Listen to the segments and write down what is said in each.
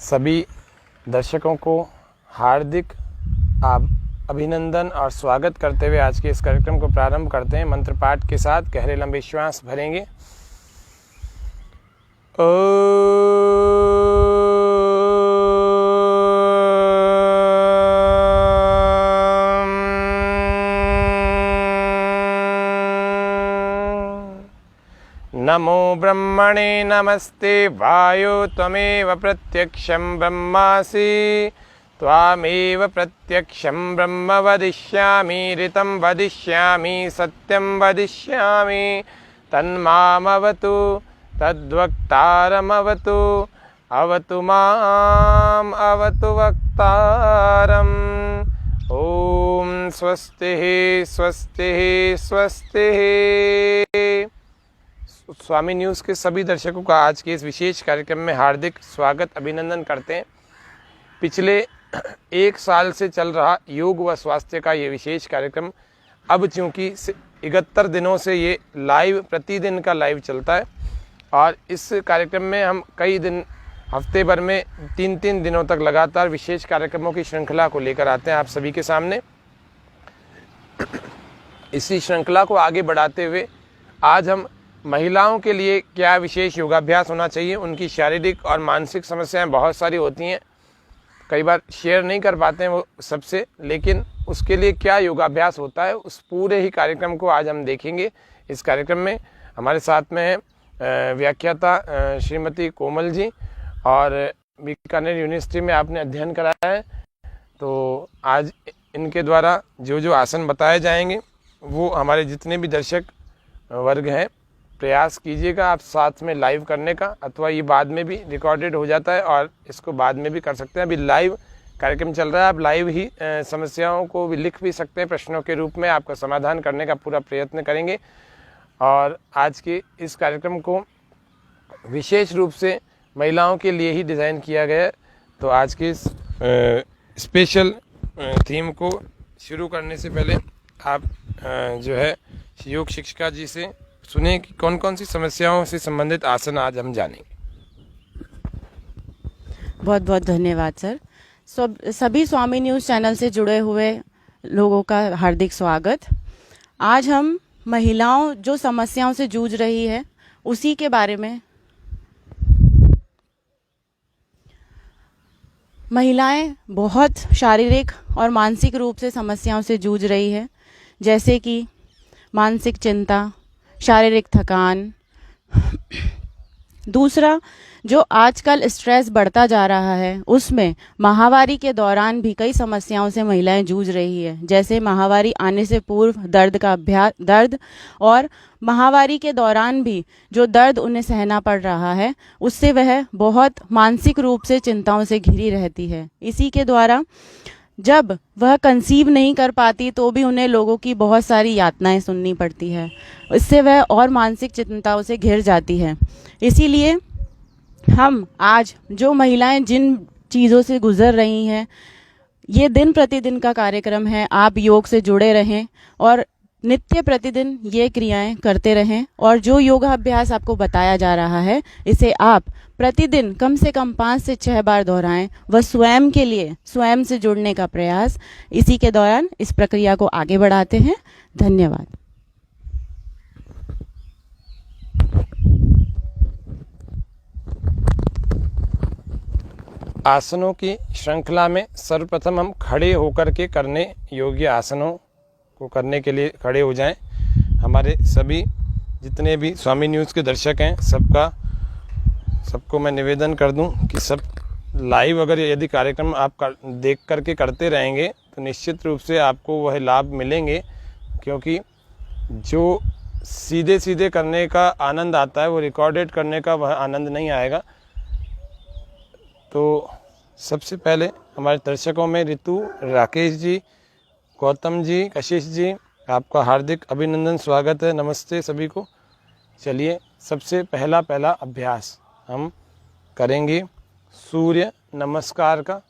सभी दर्शकों को हार्दिक अभिनंदन और स्वागत करते हुए आज के इस कार्यक्रम को प्रारंभ करते हैं। मंत्र पाठ के साथ गहरे लंबे श्वास भरेंगे। नमो ब्रह्मणे नमस्ते वायो त्वमेव प्रत्यक्षं ब्रह्मासि त्वामेव प्रत्यक्षं ब्रह्म वदिष्यामि ऋतं वदिष्यामि सत्यं वदिष्यामि तन्मामवतु तद्वक्तारमवतु अवतु माम् अवतु वक्तारम्। ओम स्वस्ति स्वस्ति स्वस्ति। स्वामी न्यूज़ के सभी दर्शकों का आज के इस विशेष कार्यक्रम में हार्दिक स्वागत अभिनंदन करते हैं। पिछले एक साल से चल रहा योग व स्वास्थ्य का ये विशेष कार्यक्रम अब चूँकि 71 दिनों से ये लाइव प्रतिदिन का लाइव चलता है और इस कार्यक्रम में हम कई दिन हफ्ते भर में 3-3 दिनों तक लगातार विशेष कार्यक्रमों की श्रृंखला को लेकर आते हैं आप सभी के सामने। इसी श्रृंखला को आगे बढ़ाते हुए आज हम महिलाओं के लिए क्या विशेष योगाभ्यास होना चाहिए, उनकी शारीरिक और मानसिक समस्याएं बहुत सारी होती हैं, कई बार शेयर नहीं कर पाते हैं वो सबसे, लेकिन उसके लिए क्या योगाभ्यास होता है उस पूरे ही कार्यक्रम को आज हम देखेंगे। इस कार्यक्रम में हमारे साथ में है व्याख्याता श्रीमती कोमल जी और बीकानेर यूनिवर्सिटी में आपने अध्ययन कराया है, तो आज इनके द्वारा जो जो आसन बताए जाएंगे वो हमारे जितने भी दर्शक वर्ग हैं प्रयास कीजिएगा आप साथ में लाइव करने का, अथवा ये बाद में भी रिकॉर्डेड हो जाता है और इसको बाद में भी कर सकते हैं। अभी लाइव कार्यक्रम चल रहा है, आप लाइव ही समस्याओं को भी लिख भी सकते हैं, प्रश्नों के रूप में आपका समाधान करने का पूरा प्रयत्न करेंगे। और आज के इस कार्यक्रम को विशेष रूप से महिलाओं के लिए ही डिज़ाइन किया गया है। तो आज के इस स्पेशल थीम को शुरू करने से पहले आप जो है योग शिक्षिका जी से सुने कि कौन कौन सी समस्याओं से संबंधित आसन आज हम जानेंगे। बहुत बहुत धन्यवाद सर। सभी स्वामी न्यूज़ चैनल से जुड़े हुए लोगों का हार्दिक स्वागत। आज हम महिलाओं जो समस्याओं से जूझ रही है उसी के बारे में, महिलाएं बहुत शारीरिक और मानसिक रूप से समस्याओं से जूझ रही है, जैसे कि मानसिक चिंता, शारीरिक थकान। दूसरा, जो आजकल स्ट्रेस बढ़ता जा रहा है उसमें माहवारी के दौरान भी कई समस्याओं से महिलाएं जूझ रही है, जैसे माहवारी आने से पूर्व दर्द और माहवारी के दौरान भी जो दर्द उन्हें सहना पड़ रहा है उससे वह बहुत मानसिक रूप से चिंताओं से घिरी रहती है। इसी के द्वारा जब वह कंसीव नहीं कर पाती तो भी उन्हें लोगों की बहुत सारी यातनाएं सुननी पड़ती है, इससे वह और मानसिक चिंताओं से घिर जाती है। इसीलिए हम आज जो महिलाएं जिन चीज़ों से गुजर रही हैं, ये दिन प्रतिदिन का कार्यक्रम है, आप योग से जुड़े रहें और नित्य प्रतिदिन ये क्रियाएं करते रहें। और जो योगाभ्यास आपको बताया जा रहा है इसे आप प्रतिदिन कम से कम 5 से 6 बार दोहराएं व स्वयं के लिए स्वयं से जुड़ने का प्रयास। इसी के दौरान इस प्रक्रिया को आगे बढ़ाते हैं। धन्यवाद। आसनों की श्रृंखला में सर्वप्रथम हम खड़े होकर के करने योग्य आसनों को करने के लिए खड़े हो जाएं। हमारे सभी जितने भी स्वामी न्यूज़ के दर्शक हैं सबको मैं निवेदन कर दूं कि सब लाइव अगर यदि कार्यक्रम आप देख करके करते रहेंगे तो निश्चित रूप से आपको वह लाभ मिलेंगे, क्योंकि जो सीधे सीधे करने का आनंद आता है वो रिकॉर्डेड करने का वह आनंद नहीं आएगा। तो सबसे पहले हमारे दर्शकों में ऋतु, राकेश जी, गौतम जी, कशिश जी, आपका हार्दिक अभिनंदन, स्वागत है, नमस्ते सभी को। चलिए सबसे पहला अभ्यास हम करेंगे सूर्य नमस्कार का।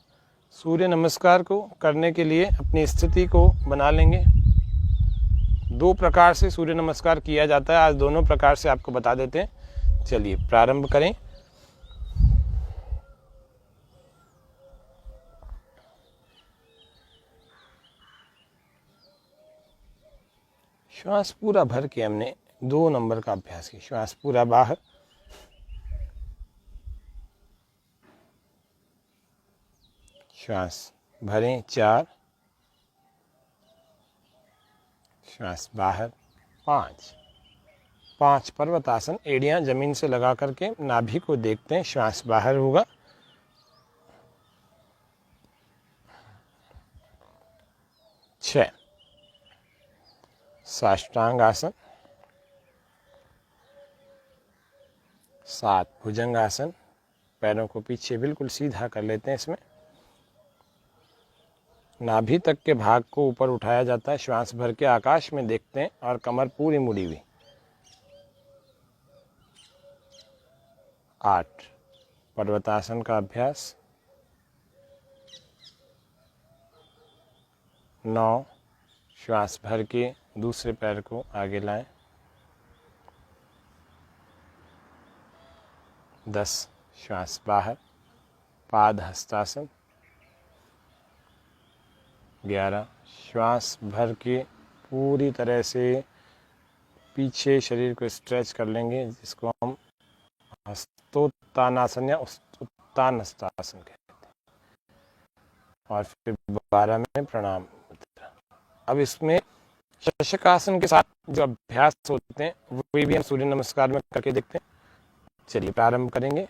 सूर्य नमस्कार को करने के लिए अपनी स्थिति को बना लेंगे। 2 प्रकार से सूर्य नमस्कार किया जाता है, आज दोनों प्रकार से आपको बता देते हैं। चलिए प्रारंभ करें। श्वास पूरा भर के हमने 2 नंबर का अभ्यास किया। श्वास पूरा बाहर, श्वास भरें 4, श्वास बाहर 5। 5 पर्वतासन, एड़ियां जमीन से लगा करके नाभि को देखते हैं। श्वास बाहर होगा, 6 साष्टांग आसन, 7 भुजंग आसन, पैरों को पीछे बिल्कुल सीधा कर लेते हैं। इसमें नाभि तक के भाग को ऊपर उठाया जाता है। श्वास भर के आकाश में देखते हैं और कमर पूरी मुड़ी हुई। 8 पर्वतासन का अभ्यास, 9 श्वास भर के दूसरे पैर को आगे लाएं, 10 श्वास बाहर पाद हस्तासन, 11 श्वास भर के पूरी तरह से पीछे शरीर को स्ट्रेच कर लेंगे, जिसको हम हस्तोत्तानासन या उत्तान हस्तासन कहते हैं। और फिर 12 में प्रणाम मुद्रा। अब इसमें शशकासन के साथ जो अभ्यास होते हैं वही भी हम सूर्य नमस्कार में करके देखते हैं। चलिए प्रारंभ करेंगे।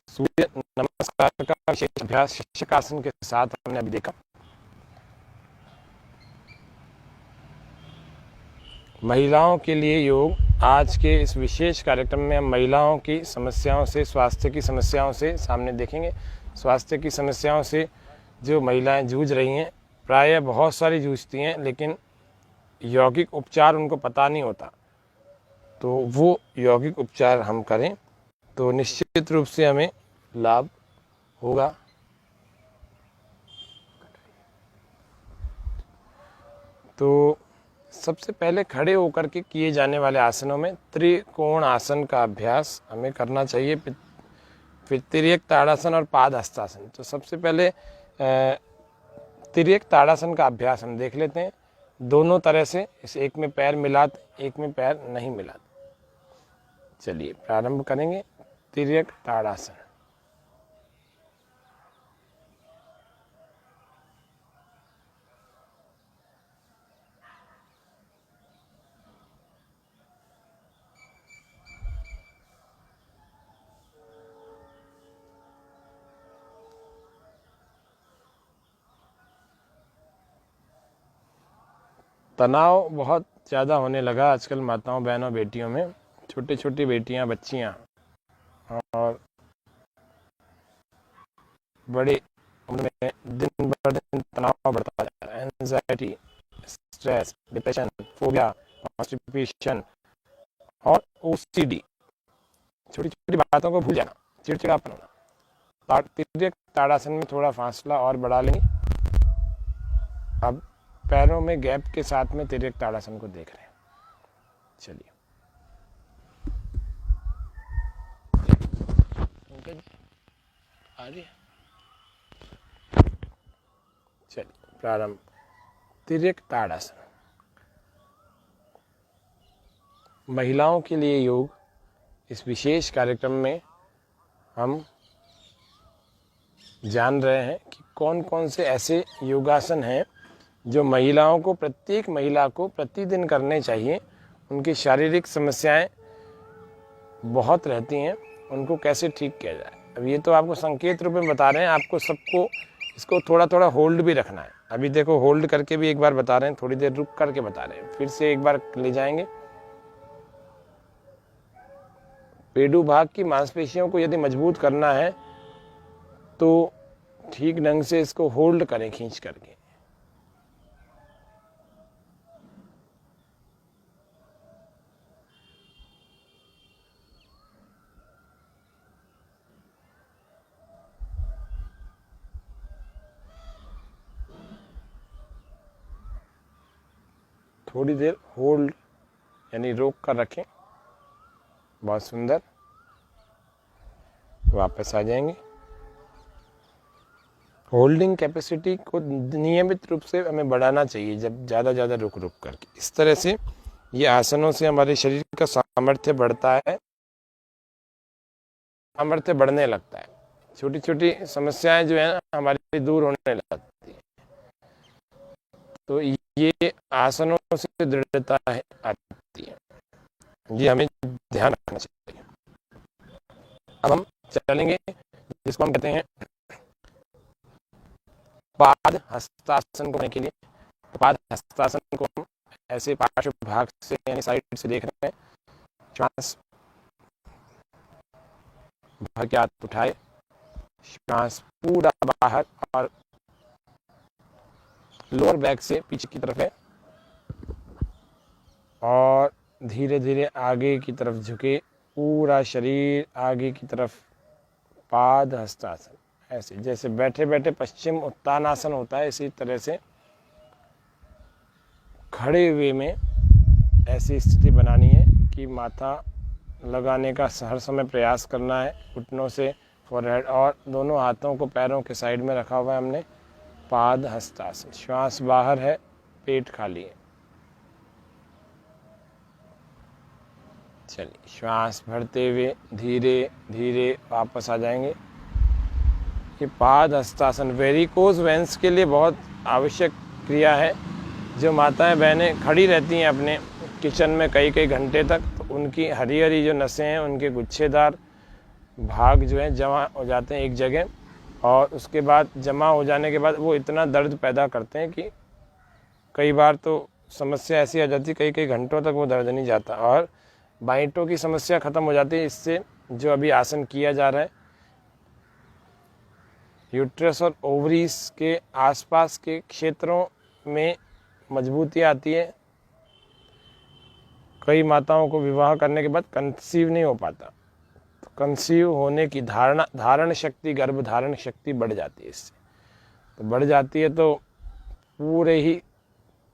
सूर्य नमस्कार का विशेष अभ्यास शशकासन के साथ हमने अभी देखा। महिलाओं के लिए योग, आज के इस विशेष कार्यक्रम में हम महिलाओं की समस्याओं से, स्वास्थ्य की समस्याओं से सामने देखेंगे। स्वास्थ्य की समस्याओं से जो महिलाएं जूझ रही हैं, प्रायः बहुत सारी जूझती हैं, लेकिन यौगिक उपचार उनको पता नहीं होता। तो वो यौगिक उपचार हम करें तो निश्चित रूप से हमें लाभ होगा। तो सबसे पहले खड़े होकर के किए जाने वाले आसनों में त्रिकोण आसन का अभ्यास हमें करना चाहिए, फिर तिर्यक ताड़ासन और पाद हस्तासन। तो सबसे पहले तिर्यक ताड़ासन का अभ्यास हम देख लेते हैं। दोनों तरह से, इस एक में पैर मिलाते, एक में पैर नहीं मिलाते। चलिए प्रारंभ करेंगे। तिर्यक ताड़ासन। तनाव बहुत ज़्यादा होने लगा आजकल माताओं, बहनों, बेटियों में। छोटी छोटी बेटियां, बच्चियां और बड़ी उम्र में दिन ब दिन तनाव बढ़ता जा रहा है। Anxiety, stress, depression, phobia, constipation और ओसीडी, छोटी छोटी बातों को भूल जाना, चिड़चिड़ापन होना। तिर्यक ताड़ासन में थोड़ा फासला और बढ़ा लेंगे। अब पैरों में गैप के साथ में तिर्यक ताड़ासन को देख रहे हैं। चलिए आ रही है। चलिए प्रारंभ। तिर्यक ताड़ासन महिलाओं के लिए योग। इस विशेष कार्यक्रम में हम जान रहे हैं कि कौन कौन से ऐसे योगासन हैं जो महिलाओं को, प्रत्येक महिला को प्रतिदिन करने चाहिए। उनकी शारीरिक समस्याएं बहुत रहती हैं, उनको कैसे ठीक किया जाए। अब ये तो आपको संकेत रूप में बता रहे हैं, आपको सबको इसको थोड़ा थोड़ा होल्ड भी रखना है। अभी देखो होल्ड करके भी एक बार बता रहे हैं, थोड़ी देर रुक करके बता रहे हैं, फिर से एक बार ले जाएंगे। पेडू भाग की मांसपेशियों को यदि मजबूत करना है तो ठीक ढंग से इसको होल्ड करें खींच करके। थोड़ी देर होल्ड यानी रोक कर रखें। बहुत सुंदर। वापस आ जाएंगे। होल्डिंग कैपेसिटी को नियमित रूप से हमें बढ़ाना चाहिए, जब ज़्यादा रुक करके। इस तरह से ये आसनों से हमारे शरीर का सामर्थ्य बढ़ता है, सामर्थ्य बढ़ने लगता है। छोटी छोटी समस्याएं जो है ना हमारी दूर होने लगती है। तो ये आसनों से दृढ़ता है आती है, ये हमें ध्यान रखना चाहिए। अब हम चलेंगे जिसको हम कहते हैं पाद हस्तासन को करने के लिए। तो पाद हस्तासन को हम ऐसे पार्श्व भाग से यानी साइड से देख रहे हैं। श्वास भर के हाथ उठाए, श्वास पूरा बाहर और लोअर बैक से पीछे की तरफ है, और धीरे धीरे आगे की तरफ झुके, पूरा शरीर आगे की तरफ। पाद हस्तासन ऐसे जैसे बैठे बैठे पश्चिम उत्तानासन होता है, इसी तरह से खड़े हुए में ऐसी स्थिति बनानी है कि माथा लगाने का हर समय प्रयास करना है, घुटनों से फोरहेड, और दोनों हाथों को पैरों के साइड में रखा हुआ है हमने। पाद हस्तासन। श्वास बाहर है, पेट खाली है। चलिए श्वास भरते हुए धीरे धीरे वापस आ जाएंगे। ये पाद हस्तासन वेरिकोज वेंस के लिए बहुत आवश्यक क्रिया है। जो माताएं बहनें खड़ी रहती हैं अपने किचन में कई कई घंटे तक, तो उनकी हरी हरी जो नसें हैं, उनके गुच्छेदार भाग जो है जमा हो जाते हैं एक जगह, और उसके बाद जमा हो जाने के बाद वो इतना दर्द पैदा करते हैं कि कई बार तो समस्या ऐसी आ जाती है, कई कई घंटों तक वो दर्द नहीं जाता, और बाइटों की समस्या खत्म हो जाती है। इससे जो अभी आसन किया जा रहा है, यूट्रस और ओवरीज के आसपास के क्षेत्रों में मजबूती आती है। कई माताओं को विवाह करने के बाद कंसीव नहीं हो पाता, तो कंसीव होने की धारण शक्ति, गर्भ धारण शक्ति बढ़ जाती है। इससे तो बढ़ जाती है, तो पूरे ही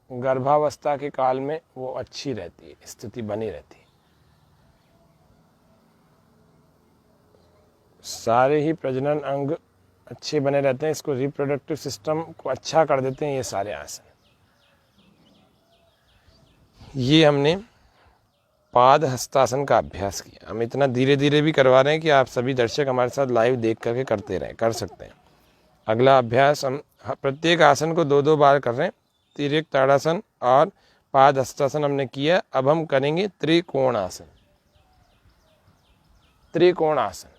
गर्भावस्था के काल में वो अच्छी रहती है, स्थिति बनी रहती है। सारे ही प्रजनन अंग अच्छे बने रहते हैं, इसको रिप्रोडक्टिव सिस्टम को अच्छा कर देते हैं ये सारे आसन। ये हमने पाद हस्तासन का अभ्यास किया। हम इतना धीरे धीरे भी करवा रहे हैं कि आप सभी दर्शक हमारे साथ लाइव देख करके करते रहें, कर सकते हैं। अगला अभ्यास हम प्रत्येक आसन को 2-2 बार कर रहे हैं। तिर्यक ताड़ासन और पाद हस्तासन हमने किया। अब हम करेंगे त्रिकोण आसन। त्रिकोण आसन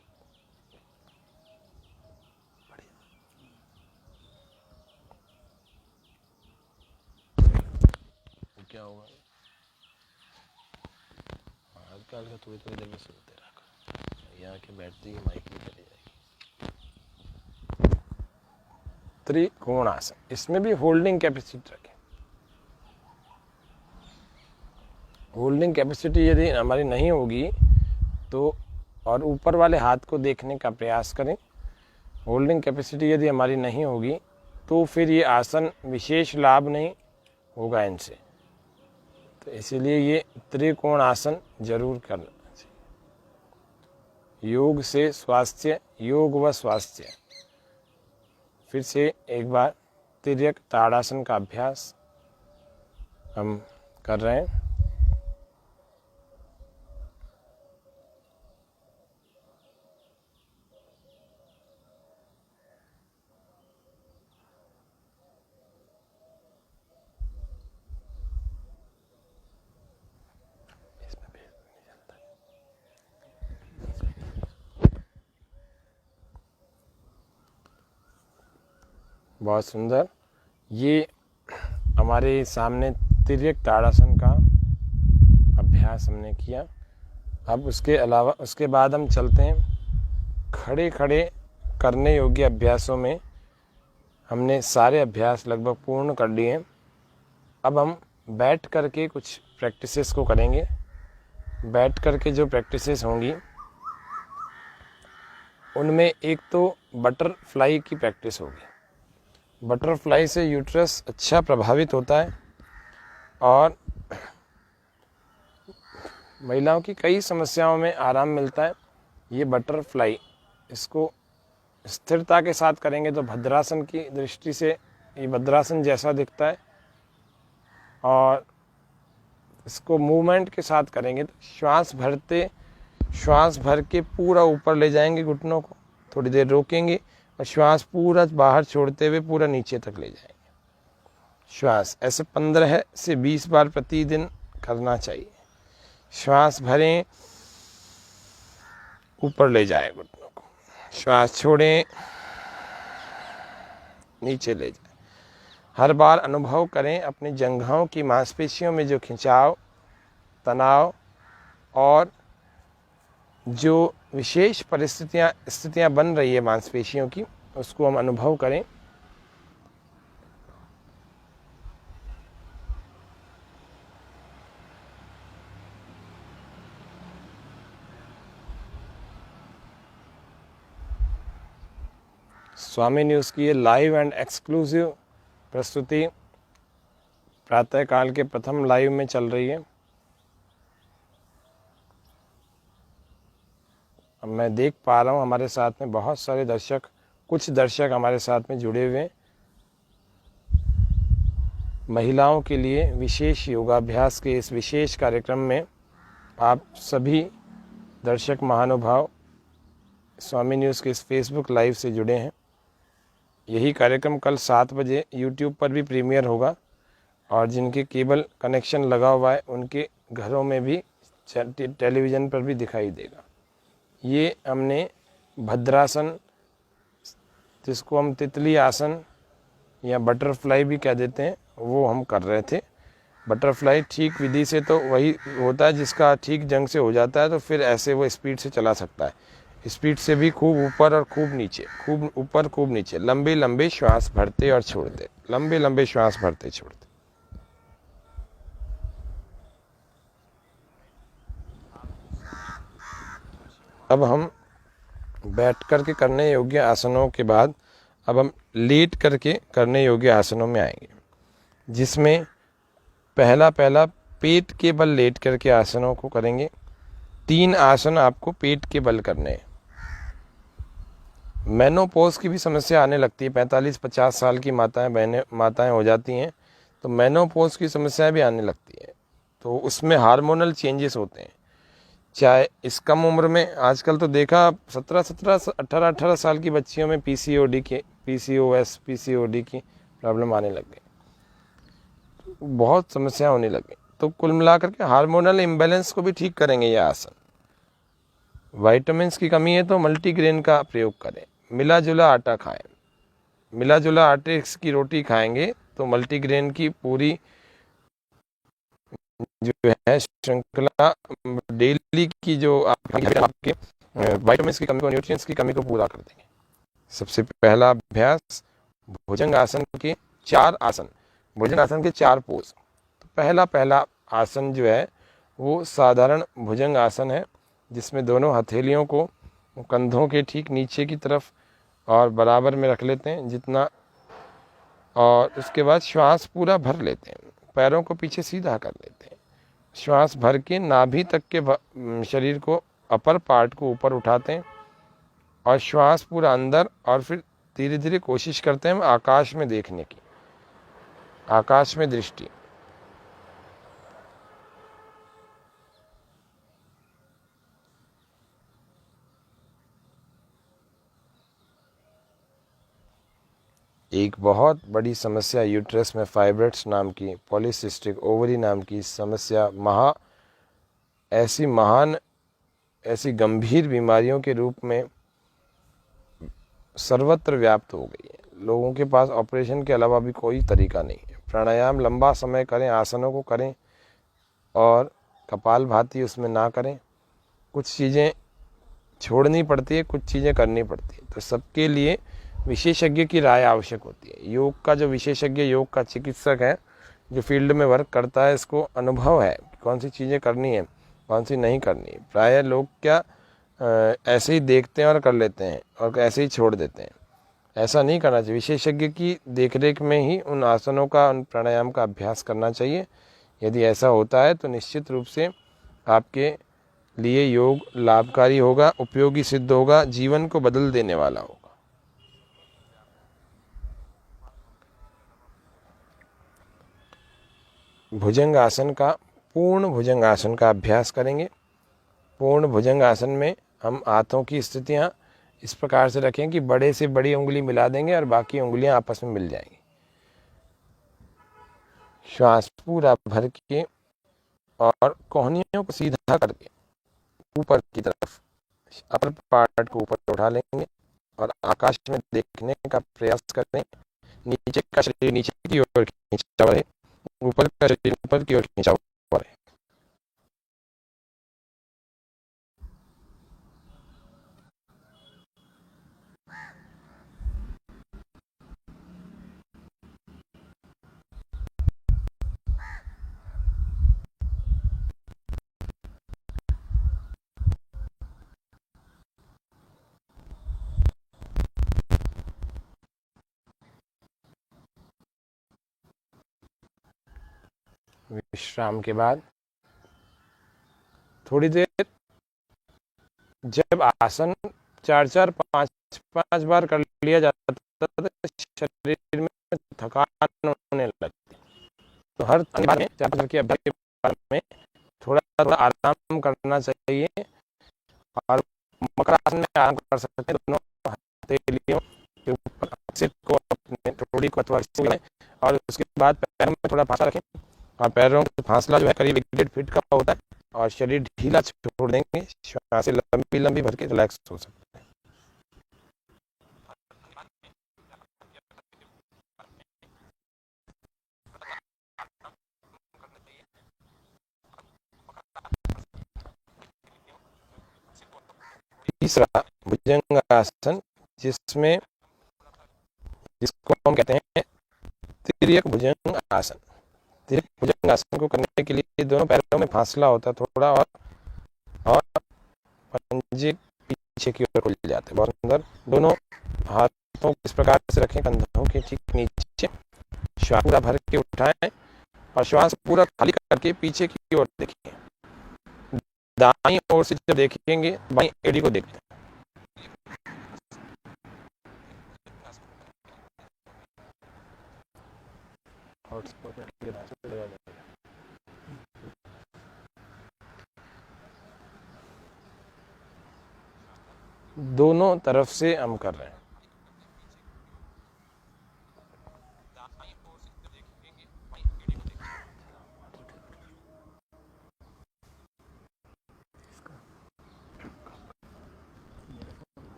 क्या होगा, हल्का हल्का थोड़ी थोड़ी देर में सुनते रहा, यहाँ के बैटरी की माइक भी चली जाएगी। त्रिकोण आसन, इसमें भी होल्डिंग कैपेसिटी रखें। होल्डिंग कैपेसिटी यदि हमारी नहीं होगी तो, और ऊपर वाले हाथ को देखने का प्रयास करें। होल्डिंग कैपेसिटी यदि हमारी नहीं होगी तो फिर ये आसन विशेष लाभ नहीं होगा इनसे। तो इसीलिए ये त्रिकोण आसन जरूर करना चाहिए। योग से स्वास्थ्य, योग व स्वास्थ्य। फिर से एक बार तिर्यक ताड़ासन का अभ्यास हम कर रहे हैं। बहुत सुंदर। ये हमारे सामने तिर्यक ताड़ासन का अभ्यास हमने किया। अब उसके अलावा उसके बाद हम चलते हैं खड़े खड़े करने योग्य अभ्यासों में। हमने सारे अभ्यास लगभग पूर्ण कर लिए हैं। अब हम बैठ करके कुछ प्रैक्टिसेस को करेंगे। बैठ करके जो प्रैक्टिसेस होंगी उनमें एक तो बटरफ्लाई की प्रैक्टिस होगी। बटरफ्लाई से यूट्रस अच्छा प्रभावित होता है और महिलाओं की कई समस्याओं में आराम मिलता है। ये बटरफ्लाई, इसको स्थिरता के साथ करेंगे तो भद्रासन की दृष्टि से ये भद्रासन जैसा दिखता है, और इसको मूवमेंट के साथ करेंगे तो श्वास भर के पूरा ऊपर ले जाएंगे घुटनों को, थोड़ी देर रोकेंगे और श्वास पूरा बाहर छोड़ते हुए पूरा नीचे तक ले जाएंगे। श्वास ऐसे 15 से 20 बार प्रतिदिन करना चाहिए। श्वास भरें, ऊपर ले जाए घुटनों को, श्वास छोड़ें, नीचे ले जाए। हर बार अनुभव करें अपनी जंघाओं की मांसपेशियों में जो खिंचाव, तनाव और जो विशेष स्थितियां बन रही है मांसपेशियों की, उसको हम अनुभव करें। स्वामी न्यूज़ की ये लाइव एंड एक्सक्लूसिव प्रस्तुति प्रातःकाल के प्रथम लाइव में चल रही है। अब मैं देख पा रहा हूँ हमारे साथ में बहुत सारे दर्शक, कुछ दर्शक हमारे साथ में जुड़े हुए हैं। महिलाओं के लिए विशेष योगाभ्यास के इस विशेष कार्यक्रम में आप सभी दर्शक महानुभाव स्वामी न्यूज़ के इस फेसबुक लाइव से जुड़े हैं। यही कार्यक्रम कल 7 बजे यूट्यूब पर भी प्रीमियर होगा और जिनके केबल कनेक्शन लगा हुआ है उनके घरों में भी टेलीविज़न पर भी दिखाई देगा। ये हमने भद्रासन, जिसको हम तितली आसन या बटरफ्लाई भी कह देते हैं, वो हम कर रहे थे। बटरफ्लाई ठीक विधि से तो वही होता है जिसका ठीक जंग से हो जाता है तो फिर ऐसे वो स्पीड से चला सकता है। स्पीड से भी खूब ऊपर और खूब नीचे, खूब ऊपर खूब नीचे, लंबे लंबे श्वास भरते और छोड़ते, लंबे लंबे श्वास भरते छोड़ते। अब हम बैठ करके करने योग्य आसनों के बाद अब हम लेट करके करने योग्य आसनों में आएंगे, जिसमें पहला पेट के बल लेट करके आसनों को करेंगे। 3 आसन आपको पेट के बल करने हैं। मेनोपॉज की भी समस्या आने लगती है। 45-50 साल की माताएं हो जाती हैं तो मेनोपॉज की समस्या भी आने लगती है, तो उसमें हार्मोनल चेंजेस होते हैं। चाहे इस कम उम्र में, आजकल तो देखा 18 साल की बच्चियों में पीसीओडी की प्रॉब्लम आने लग गई, बहुत समस्या होने लगी। तो कुल मिलाकर के हार्मोनल इम्बैलेंस को भी ठीक करेंगे ये आसन। विटामिन्स की कमी है तो मल्टीग्रेन का प्रयोग करें। मिला जुला आटा खाएं। मिला जुला आटे की रोटी खाएंगे तो मल्टीग्रेन की पूरी जो है श्रृंखला डेली की जो आपके विटामिन्स की कमी को, न्यूट्रिएंट्स की कमी को पूरा कर देंगे। सबसे पहला अभ्यास भुजंग आसन के 4 आसन, भुजंग आसन के 4 पोज। तो पहला आसन जो है वो साधारण भुजंग आसन है, जिसमें दोनों हथेलियों को कंधों के ठीक नीचे की तरफ और बराबर में रख लेते हैं जितना, और उसके बाद श्वास पूरा भर लेते हैं। पैरों को पीछे सीधा कर लेते हैं। श्वास भर के नाभि तक के शरीर को, अपर पार्ट को ऊपर उठाते हैं और श्वास पूरा अंदर, और फिर धीरे धीरे कोशिश करते हैं आकाश में देखने की, आकाश में दृष्टि। एक बहुत बड़ी समस्या यूट्रस में फाइब्रोइड्स नाम की, पॉलीसिस्टिक ओवरी नाम की समस्या ऐसी गंभीर बीमारियों के रूप में सर्वत्र व्याप्त हो गई है। लोगों के पास ऑपरेशन के अलावा भी कोई तरीका नहीं है। प्राणायाम लंबा समय करें, आसनों को करें और कपालभाति उसमें ना करें। कुछ चीज़ें छोड़नी पड़ती है, कुछ चीज़ें करनी पड़ती है, तो सबके लिए विशेषज्ञ की राय आवश्यक होती है। योग का जो विशेषज्ञ, योग का चिकित्सक है जो फील्ड में वर्क करता है, इसको अनुभव है कि कौन सी चीज़ें करनी है, कौन सी नहीं करनी है। प्रायः लोग क्या ऐसे ही देखते हैं और कर लेते हैं और ऐसे ही छोड़ देते हैं। ऐसा नहीं करना चाहिए। विशेषज्ञ की देखरेख में ही उन आसनों का, उन प्राणायाम का अभ्यास करना चाहिए। यदि ऐसा होता है तो निश्चित रूप से आपके लिए योग लाभकारी होगा, उपयोगी सिद्ध होगा, जीवन को बदल देने वाला होगा। भुजंग आसन का, पूर्ण भुजंग आसन का अभ्यास करेंगे। पूर्ण भुजंग आसन में हम हाथों की स्थितियां इस प्रकार से रखें कि बड़े से बड़ी उंगली मिला देंगे और बाकी उंगलियां आपस में मिल जाएंगी। श्वास पूरा भर के और कोहनियों को सीधा करके ऊपर की तरफ अपर पार्ट को ऊपर उठा लेंगे और आकाश में देखने का प्रयास करें। नीचे का शरीर नीचे की ओर खींचा हुआ है, ऊपर का शरीर ऊपर की ओर खींचा हुआ है। विश्राम के बाद थोड़ी देर जब आसन 4-4, 5-5 बार कर लिया जाता है तो शरीर में थकान होने लगती है। तो हर बार में 4-5 के अभ्यास के बारे में थोड़ा थोड़ा आराम करना चाहिए। और मकर आसन में आराम कर सकते हैं। दोनों हथेलियों के ऊपर सिर को अपने थोड़ी को अथवा और उसके बाद पैरों में थोड़ा फासला रखें। और पैरों का फासला जो है करीब 1.5 फीट का होता है और शरीर ढीला छोड़ देंगे। श्वास लंबी लंबी भर के रिलैक्स हो सकते हैं। तीसरा भुजंग आसन, जिसको हम कहते हैं तिर्यक भुजंग आसन। तिर्यक भुजंग आसन को करने के लिए दोनों पैरों में फासला होता है थोड़ा, और पंजे पीछे की ओर खुल जाते हैं। बहुत सुंदर। दोनों हाथों को इस प्रकार से रखें कंधों के ठीक नीचे। श्वास पूरा भर के उठाएं और श्वास पूरा खाली करके पीछे की ओर देखिए। दाईं ओर से जब देखेंगे बाईं एड़ी को देखते हैं। दोनों तरफ से हम कर रहे हैं।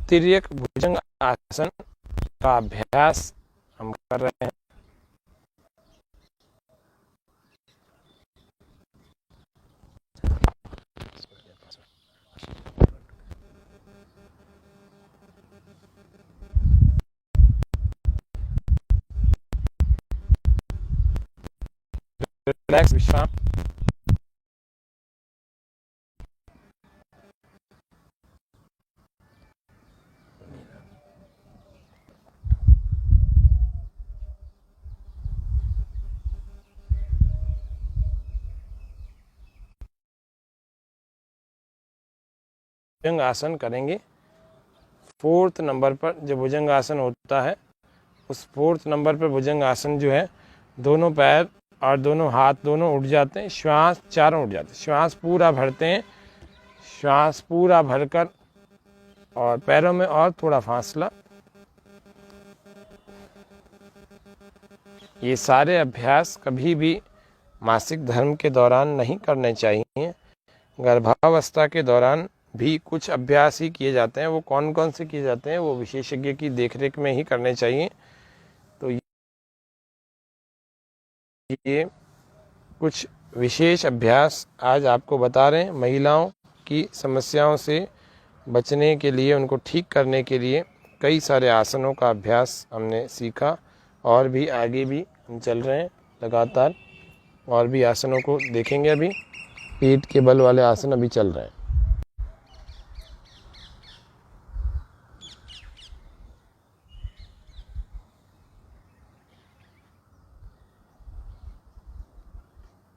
तिर्यक भुजंग आसन का अभ्यास हम कर रहे हैं। रिलैक्स विश्राम। भुजंग आसन करेंगे। 4th नंबर पर जब भुजंग आसन होता है, उस 4th नंबर पर भुजंग आसन जो है, दोनों पैर और दोनों हाथ दोनों उठ जाते हैं। श्वास चारों उठ जाते हैं। श्वास पूरा भरते हैं। श्वास पूरा भरकर और पैरों में और थोड़ा फासला। ये सारे अभ्यास कभी भी मासिक धर्म के दौरान नहीं करने चाहिए। गर्भावस्था के दौरान भी कुछ अभ्यास ही किए जाते हैं। वो कौन कौन से किए जाते हैं वो विशेषज्ञ की देखरेख में ही करने चाहिए। तो ये कुछ विशेष अभ्यास आज आपको बता रहे हैं महिलाओं की समस्याओं से बचने के लिए, उनको ठीक करने के लिए कई सारे आसनों का अभ्यास हमने सीखा और भी आगे भी हम चल रहे हैं लगातार, और भी आसनों को देखेंगे। अभी पेट के बल वाले आसन अभी चल रहे हैं।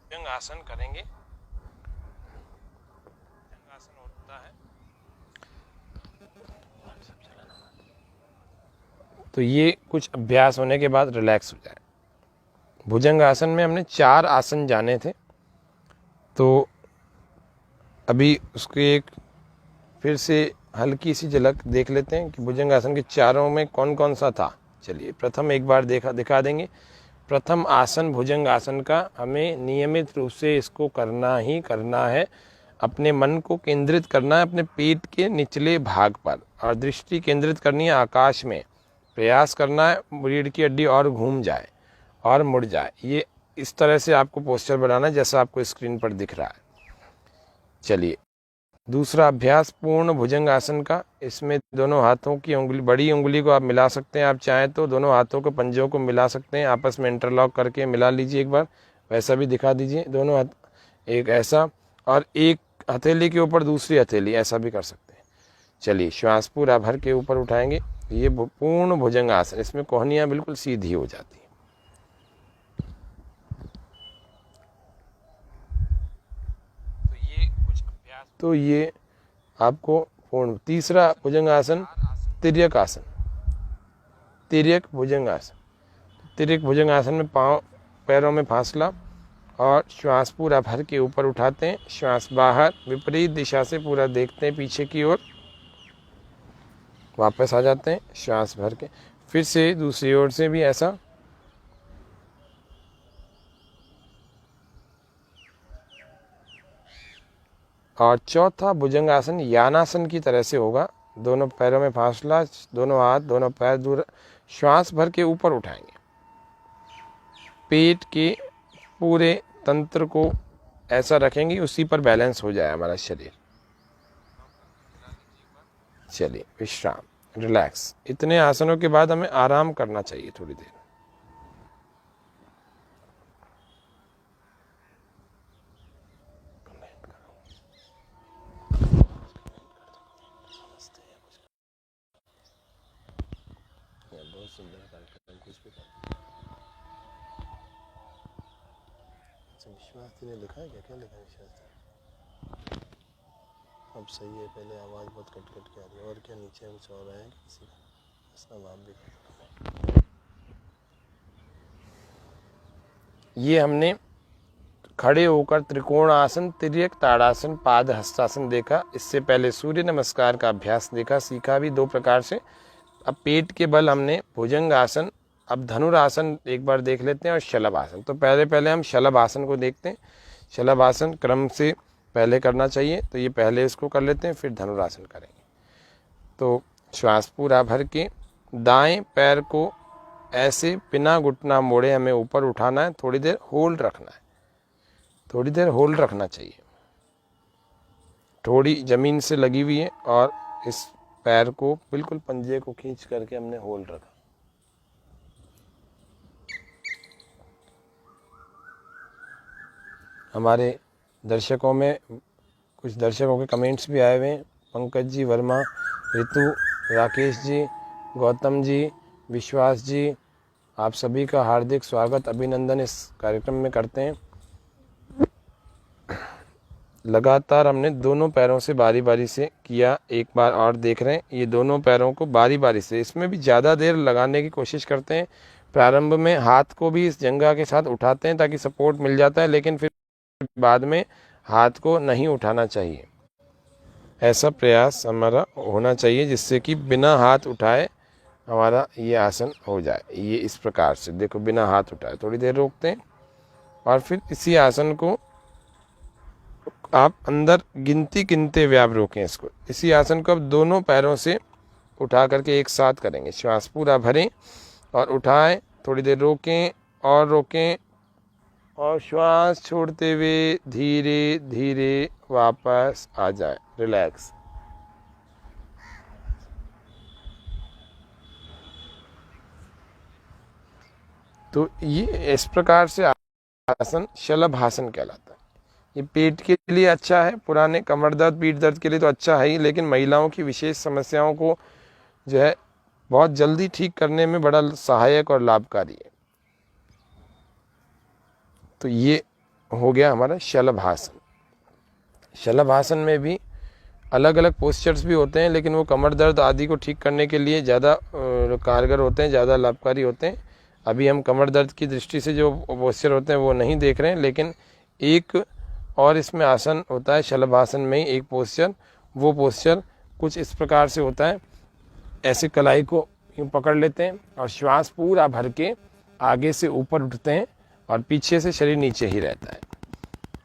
भुजंग आसन करेंगे। भुजंग आसन होता है तो ये कुछ अभ्यास होने के बाद रिलैक्स हो जाए। भुजंग आसन में हमने 4 आसन जाने थे, तो अभी उसके एक फिर से हल्की सी झलक देख लेते हैं कि भुजंग आसन के चारों में कौन कौन सा था। चलिए प्रथम एक बार दिखा देंगे। प्रथम आसन भुजंग आसन का हमें नियमित रूप से इसको करना ही करना है। अपने मन को केंद्रित करना है अपने पेट के निचले भाग पर और दृष्टि केंद्रित करनी है आकाश में। प्रयास करना है रीढ़ की हड्डी और घूम जाए और मुड़ जाए। ये इस तरह से आपको पोस्चर बनाना है जैसा आपको स्क्रीन पर दिख रहा है। चलिए दूसरा अभ्यास पूर्ण भुजंग आसन का। इसमें दोनों हाथों की उंगली, बड़ी उंगली को आप मिला सकते हैं, आप चाहें तो दोनों हाथों के पंजों को मिला सकते हैं, आपस में इंटरलॉक करके मिला लीजिए। एक बार वैसा भी दिखा दीजिए। दोनों हाथ एक ऐसा और एक हथेली के ऊपर दूसरी हथेली, ऐसा भी कर सकते हैं। चलिए श्वास पूरा भर के ऊपर उठाएंगे। ये पूर्ण भुजंग आसन, इसमें कोहनियाँ बिल्कुल सीधी हो जाती है। तो ये आपको पूर्ण। तीसरा भुजंग आसन तिर्यक आसन। तिर्यक भुजंग आसन। तिर्यक भुजंग आसन में पाँव पैरों में फासला और श्वास पूरा भर के ऊपर उठाते हैं। श्वास बाहर विपरीत दिशा से पूरा देखते हैं पीछे की ओर, वापस आ जाते हैं श्वास भर के। फिर से दूसरी ओर से भी ऐसा। और चौथा भुजंग आसन यानासन की तरह से होगा। दोनों पैरों में फासला, दोनों हाथ दोनों पैर दूर, श्वास भर के ऊपर उठाएंगे। पेट के पूरे तंत्र को ऐसा रखेंगे उसी पर बैलेंस हो जाए हमारा शरीर। चलिए विश्राम, रिलैक्स। इतने आसनों के बाद हमें आराम करना चाहिए थोड़ी देर। बहुत सुंदर कार्यक्रम, कुछ भी विश्वास ने लिखा है क्या लिखा है विश्वास? अब सही है। पहले आवाज़ बहुत कट के आ रही है। और क्या नीचे कुछ हो रहा है किसी का? इसका भाव भी ये हमने खड़े होकर त्रिकोण आसन, तिर्यक, ताड़ासन, पाद हस्तासन देखा। इससे पहले सूर्य नमस्कार का अभ्यास देखा, सीखा भी 2 प्रकार से। अब पेट के बल हमने भुजंग आसन, अब धनुरासन एक बार देख लेते हैं और शलभ आसन। तो पहले हम शलभ आसन को देखते हैं। शलभ आसन क्रम से पहले करना चाहिए, तो ये पहले इसको कर लेते हैं, फिर धनुरासन करेंगे। तो श्वास पूरा भर के दाएं पैर को ऐसे बिना घुटना मोड़े हमें ऊपर उठाना है। थोड़ी देर होल्ड रखना है, थोड़ी देर होल्ड रखना चाहिए। थोड़ी जमीन से लगी हुई है और इस पैर को बिल्कुल पंजे को खींच करके हमने होल्ड रखा। हमारे दर्शकों में कुछ दर्शकों के कमेंट्स भी आए हुए हैं। पंकज जी वर्मा, ऋतु, राकेश जी, गौतम जी, विश्वास जी, आप सभी का हार्दिक स्वागत, अभिनंदन इस कार्यक्रम में करते हैं। लगातार हमने दोनों पैरों से बारी बारी से किया। एक बार और देख रहे हैं, ये दोनों पैरों को बारी बारी से, इसमें भी ज़्यादा देर लगाने की कोशिश करते हैं। प्रारंभ में हाथ को भी इस जंघा के साथ उठाते हैं ताकि सपोर्ट मिल जाता है, लेकिन फिर बाद में हाथ को नहीं उठाना चाहिए। ऐसा प्रयास हमारा होना चाहिए जिससे कि बिना हाथ उठाए हमारा ये आसन हो जाए। ये इस प्रकार से देखो, बिना हाथ उठाए थोड़ी देर रोकते हैं और फिर इसी आसन को आप अंदर गिनते हुए आप रोकें इसको। इसी आसन को अब दोनों पैरों से उठा करके एक साथ करेंगे। श्वास पूरा भरें और उठाएं, थोड़ी देर रोकें और श्वास छोड़ते हुए धीरे धीरे वापस आ जाए, रिलैक्स। तो ये इस प्रकार से आसन शलभासन कहलाता है। ये पेट के लिए अच्छा है, पुराने कमर दर्द पीठ दर्द के लिए तो अच्छा है ही, लेकिन महिलाओं की विशेष समस्याओं को जो है बहुत जल्दी ठीक करने में बड़ा सहायक और लाभकारी है। तो ये हो गया हमारा शलभासन। शलभासन में भी अलग अलग पोस्चर्स भी होते हैं, लेकिन वो कमर दर्द आदि को ठीक करने के लिए ज़्यादा कारगर होते हैं, ज़्यादा लाभकारी होते हैं। अभी हम कमर दर्द की दृष्टि से जो पोस्चर होते हैं वो नहीं देख रहे हैं, लेकिन एक और इसमें आसन होता है शलभासन में ही एक पोस्चर। वो पोस्चर कुछ इस प्रकार से होता है, ऐसे कलाई को यूँ पकड़ लेते हैं और श्वास पूरा भर के आगे से ऊपर उठते हैं और पीछे से शरीर नीचे ही रहता है।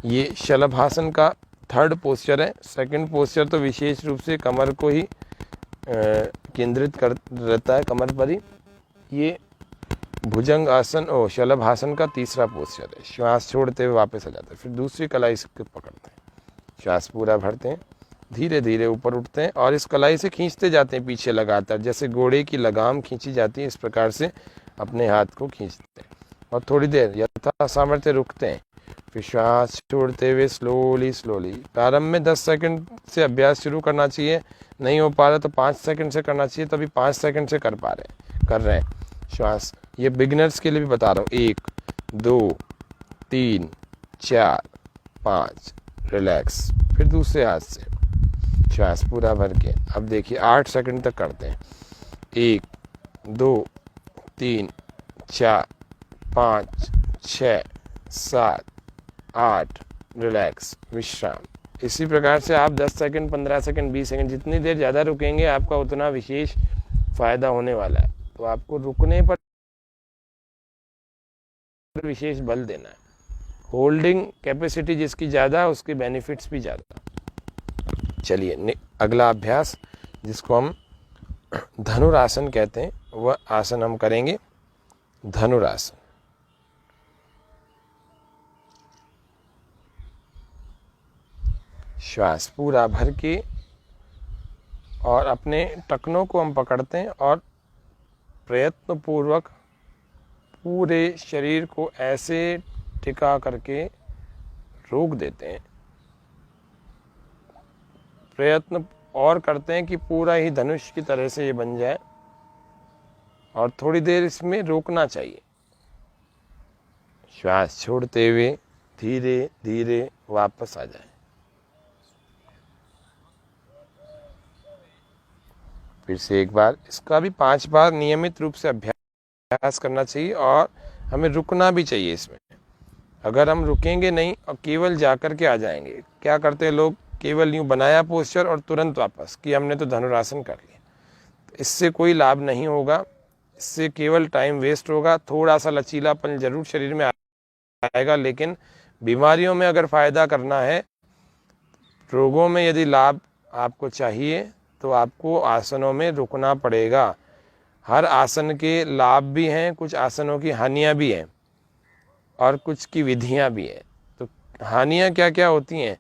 ये शलभासन का थर्ड पोस्चर है। सेकंड पोस्चर तो विशेष रूप से कमर को ही केंद्रित कर रहता है, कमर पर ही। ये भुजंग आसन शलभासन का तीसरा पोस्चर है। श्वास छोड़ते हुए वापस आ जाते हैं, फिर दूसरी कलाई से पकड़ते हैं, श्वास पूरा भरते हैं, धीरे धीरे ऊपर उठते हैं और इस कलाई से खींचते जाते हैं पीछे लगातार, जैसे घोड़े की लगाम खींची जाती है, इस प्रकार से अपने हाथ को खींचते हैं और थोड़ी देर यथा सामर्थ्य रुकते हैं, फिर श्वास छोड़ते हुए स्लोली प्रारंभ में 10 सेकंड से अभ्यास शुरू करना चाहिए। नहीं हो पा रहा तो 5 सेकंड से करना चाहिए, तो अभी 5 सेकंड से कर रहे हैं श्वास। ये बिगिनर्स के लिए भी बता रहा हूँ। 1 2 3 4 5, रिलैक्स। फिर दूसरे हाथ से श्वास पूरा भर के अब देखिए 8 सेकंड तक करते हैं। 1 2 3 4 5 6 7 8, रिलैक्स, विश्राम। इसी प्रकार से आप 10 सेकंड 15 सेकंड 20 सेकंड जितनी देर ज़्यादा रुकेंगे आपका उतना विशेष फायदा होने वाला है। तो आपको रुकने पर विशेष बल देना है। होल्डिंग कैपेसिटी जिसकी ज़्यादा है उसके बेनिफिट्स भी ज़्यादा। चलिए अगला अभ्यास जिसको हम धनुरासन कहते हैं वह आसन हम करेंगे। धनुरासन। श्वास पूरा भर के और अपने टखनों को हम पकड़ते हैं और प्रयत्न पूर्वक पूरे शरीर को ऐसे टिका करके रोक देते हैं। प्रयत्न और करते हैं कि पूरा ही धनुष की तरह से ये बन जाए और थोड़ी देर इसमें रोकना चाहिए। श्वास छोड़ते हुए धीरे धीरे वापस आ जाए। फिर से एक बार, इसका भी 5 बार नियमित रूप से अभ्यास करना चाहिए और हमें रुकना भी चाहिए इसमें। अगर हम रुकेंगे नहीं और केवल जाकर के आ जाएंगे, क्या करते हैं लोग, केवल यूँ बनाया पोस्चर और तुरंत वापस कि हमने तो धनुरासन कर लिया, तो इससे कोई लाभ नहीं होगा। इससे केवल टाइम वेस्ट होगा। थोड़ा सा लचीलापन जरूर शरीर में आएगा, लेकिन बीमारियों में अगर फ़ायदा करना है, रोगों में यदि लाभ आपको चाहिए तो आपको आसनों में रुकना पड़ेगा। हर आसन के लाभ भी हैं, कुछ आसनों की हानियां भी हैं और कुछ की विधियां भी हैं। तो हानियां क्या क्या होती हैं,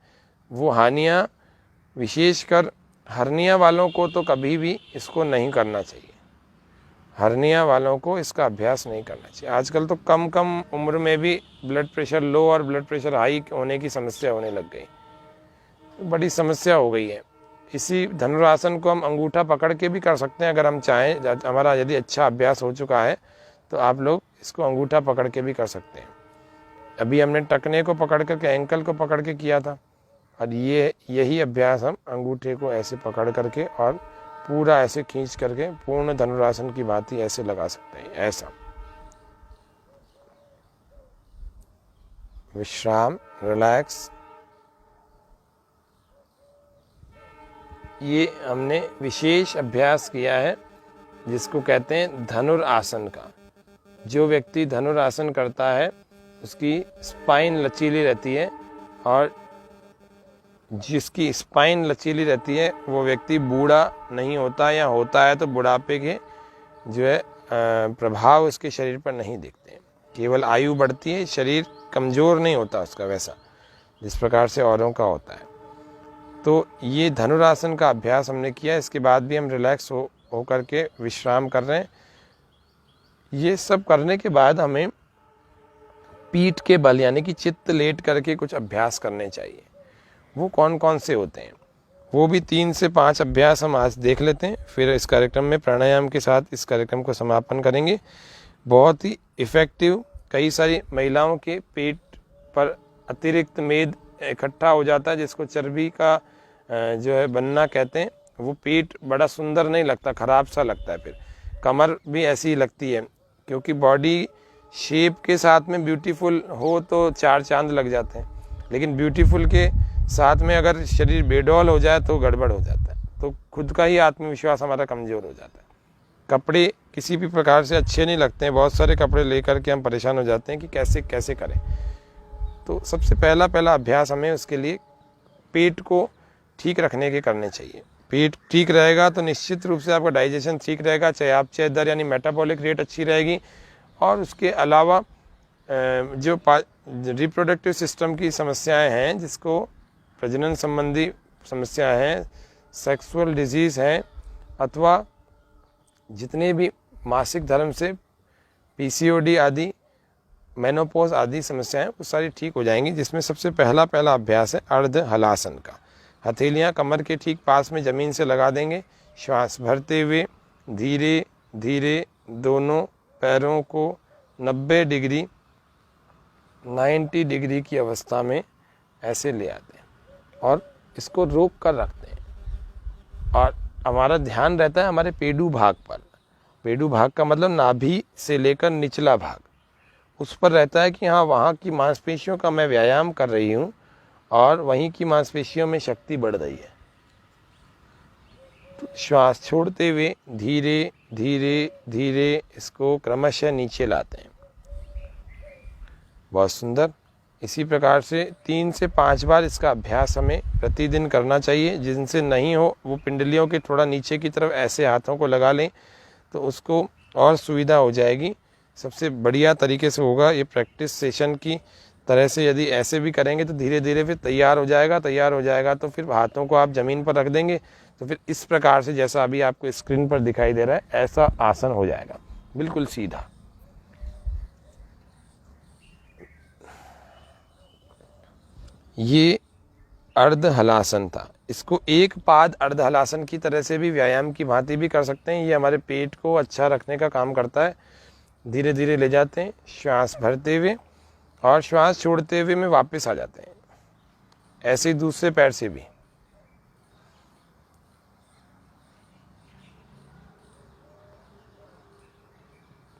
वो हानियां विशेषकर हर्निया वालों को तो कभी भी इसको नहीं करना चाहिए। हर्निया वालों को इसका अभ्यास नहीं करना चाहिए। आजकल तो कम कम उम्र में भी ब्लड प्रेशर लो और ब्लड प्रेशर हाई होने की समस्या होने लग गई, बड़ी समस्या हो गई है। इसी धनुरासन को हम अंगूठा पकड़ के भी कर सकते हैं अगर हम चाहें। हमारा यदि अच्छा अभ्यास हो चुका है तो आप लोग इसको अंगूठा पकड़ के भी कर सकते हैं। अभी हमने टखने को पकड़ करके, एंकल को पकड़ के किया था, और यही अभ्यास हम अंगूठे को ऐसे पकड़ करके और पूरा ऐसे खींच करके पूर्ण धनुरासन की भांति ऐसे लगा सकते हैं। ऐसा विश्राम, रिलैक्स। ये हमने विशेष अभ्यास किया है जिसको कहते हैं धनुरासन का। जो व्यक्ति धनुरासन करता है उसकी स्पाइन लचीली रहती है और जिसकी स्पाइन लचीली रहती है वो व्यक्ति बूढ़ा नहीं होता, या होता है तो बुढ़ापे के जो है प्रभाव उसके शरीर पर नहीं दिखते हैं। केवल आयु बढ़ती है, शरीर कमज़ोर नहीं होता उसका वैसा जिस प्रकार से औरों का होता है। तो ये धनुरासन का अभ्यास हमने किया, इसके बाद भी हम रिलैक्स हो करके विश्राम कर रहे हैं। ये सब करने के बाद हमें पीठ के बल यानी कि चित्त लेट करके कुछ अभ्यास करने चाहिए। वो कौन कौन से होते हैं, वो भी 3 से 5 अभ्यास हम आज देख लेते हैं, फिर इस कार्यक्रम में प्राणायाम के साथ इस कार्यक्रम को समापन करेंगे। बहुत ही इफ़ेक्टिव, कई सारी महिलाओं के पेट पर अतिरिक्त मेद इकट्ठा हो जाता है जिसको चर्बी का जो है बनना कहते हैं। वो पेट बड़ा सुंदर नहीं लगता, ख़राब सा लगता है। फिर कमर भी ऐसी ही लगती है, क्योंकि बॉडी शेप के साथ में ब्यूटीफुल हो तो 4 चांद लग जाते हैं, लेकिन ब्यूटीफुल के साथ में अगर शरीर बेडौल हो जाए तो गड़बड़ हो जाता है, तो खुद का ही आत्मविश्वास हमारा कमज़ोर हो जाता है। कपड़े किसी भी प्रकार से अच्छे नहीं लगते हैं, बहुत सारे कपड़े लेकर के हम परेशान हो जाते हैं कि कैसे कैसे करें। तो सबसे पहला अभ्यास हमें उसके लिए पेट को ठीक रखने के करने चाहिए। पेट ठीक रहेगा तो निश्चित रूप से आपका डाइजेशन ठीक रहेगा, चयापचय दर यानी मेटाबॉलिक रेट अच्छी रहेगी, और उसके अलावा जो रिप्रोडक्टिव सिस्टम की समस्याएं हैं, जिसको प्रजनन संबंधी समस्याएं हैं, सेक्सुअल डिजीज़ हैं, अथवा जितने भी मासिक धर्म से पीसीओडी आदि, मेनोपॉज आदि समस्याएं वो सारी ठीक हो जाएंगी। जिसमें सबसे पहला अभ्यास है अर्ध हलासन का। हथेलियां कमर के ठीक पास में ज़मीन से लगा देंगे। श्वास भरते हुए धीरे धीरे दोनों पैरों को 90 डिग्री की अवस्था में ऐसे ले आते हैं और इसको रोक कर रखते हैं, और हमारा ध्यान रहता है हमारे पेडू भाग पर। पेडू भाग का मतलब नाभि से लेकर निचला भाग, उस पर रहता है कि हाँ, वहाँ की मांसपेशियों का मैं व्यायाम कर रही हूँ और वहीं की मांसपेशियों में शक्ति बढ़ रही है। तो श्वास छोड़ते हुए धीरे धीरे धीरे इसको क्रमशः नीचे लाते हैं। बहुत सुंदर। इसी प्रकार से 3 से 5 बार इसका अभ्यास हमें प्रतिदिन करना चाहिए। जिनसे नहीं हो वो पिंडलियों के थोड़ा नीचे की तरफ ऐसे हाथों को लगा लें तो उसको और सुविधा हो जाएगी। सबसे बढ़िया तरीके से होगा ये प्रैक्टिस सेशन की तरह से। यदि ऐसे भी करेंगे तो धीरे धीरे फिर तैयार हो जाएगा तो फिर हाथों को आप ज़मीन पर रख देंगे तो फिर इस प्रकार से जैसा अभी आपको स्क्रीन पर दिखाई दे रहा है ऐसा आसन हो जाएगा, बिल्कुल सीधा। ये अर्ध हलासन था। इसको एक पाद अर्ध हलासन की तरह से भी व्यायाम की भांति भी कर सकते हैं। ये हमारे पेट को अच्छा रखने का काम करता है। धीरे धीरे ले जाते हैं श्वास भरते हुए और श्वास छोड़ते हुए में वापस आ जाते हैं। ऐसे ही दूसरे पैर से भी।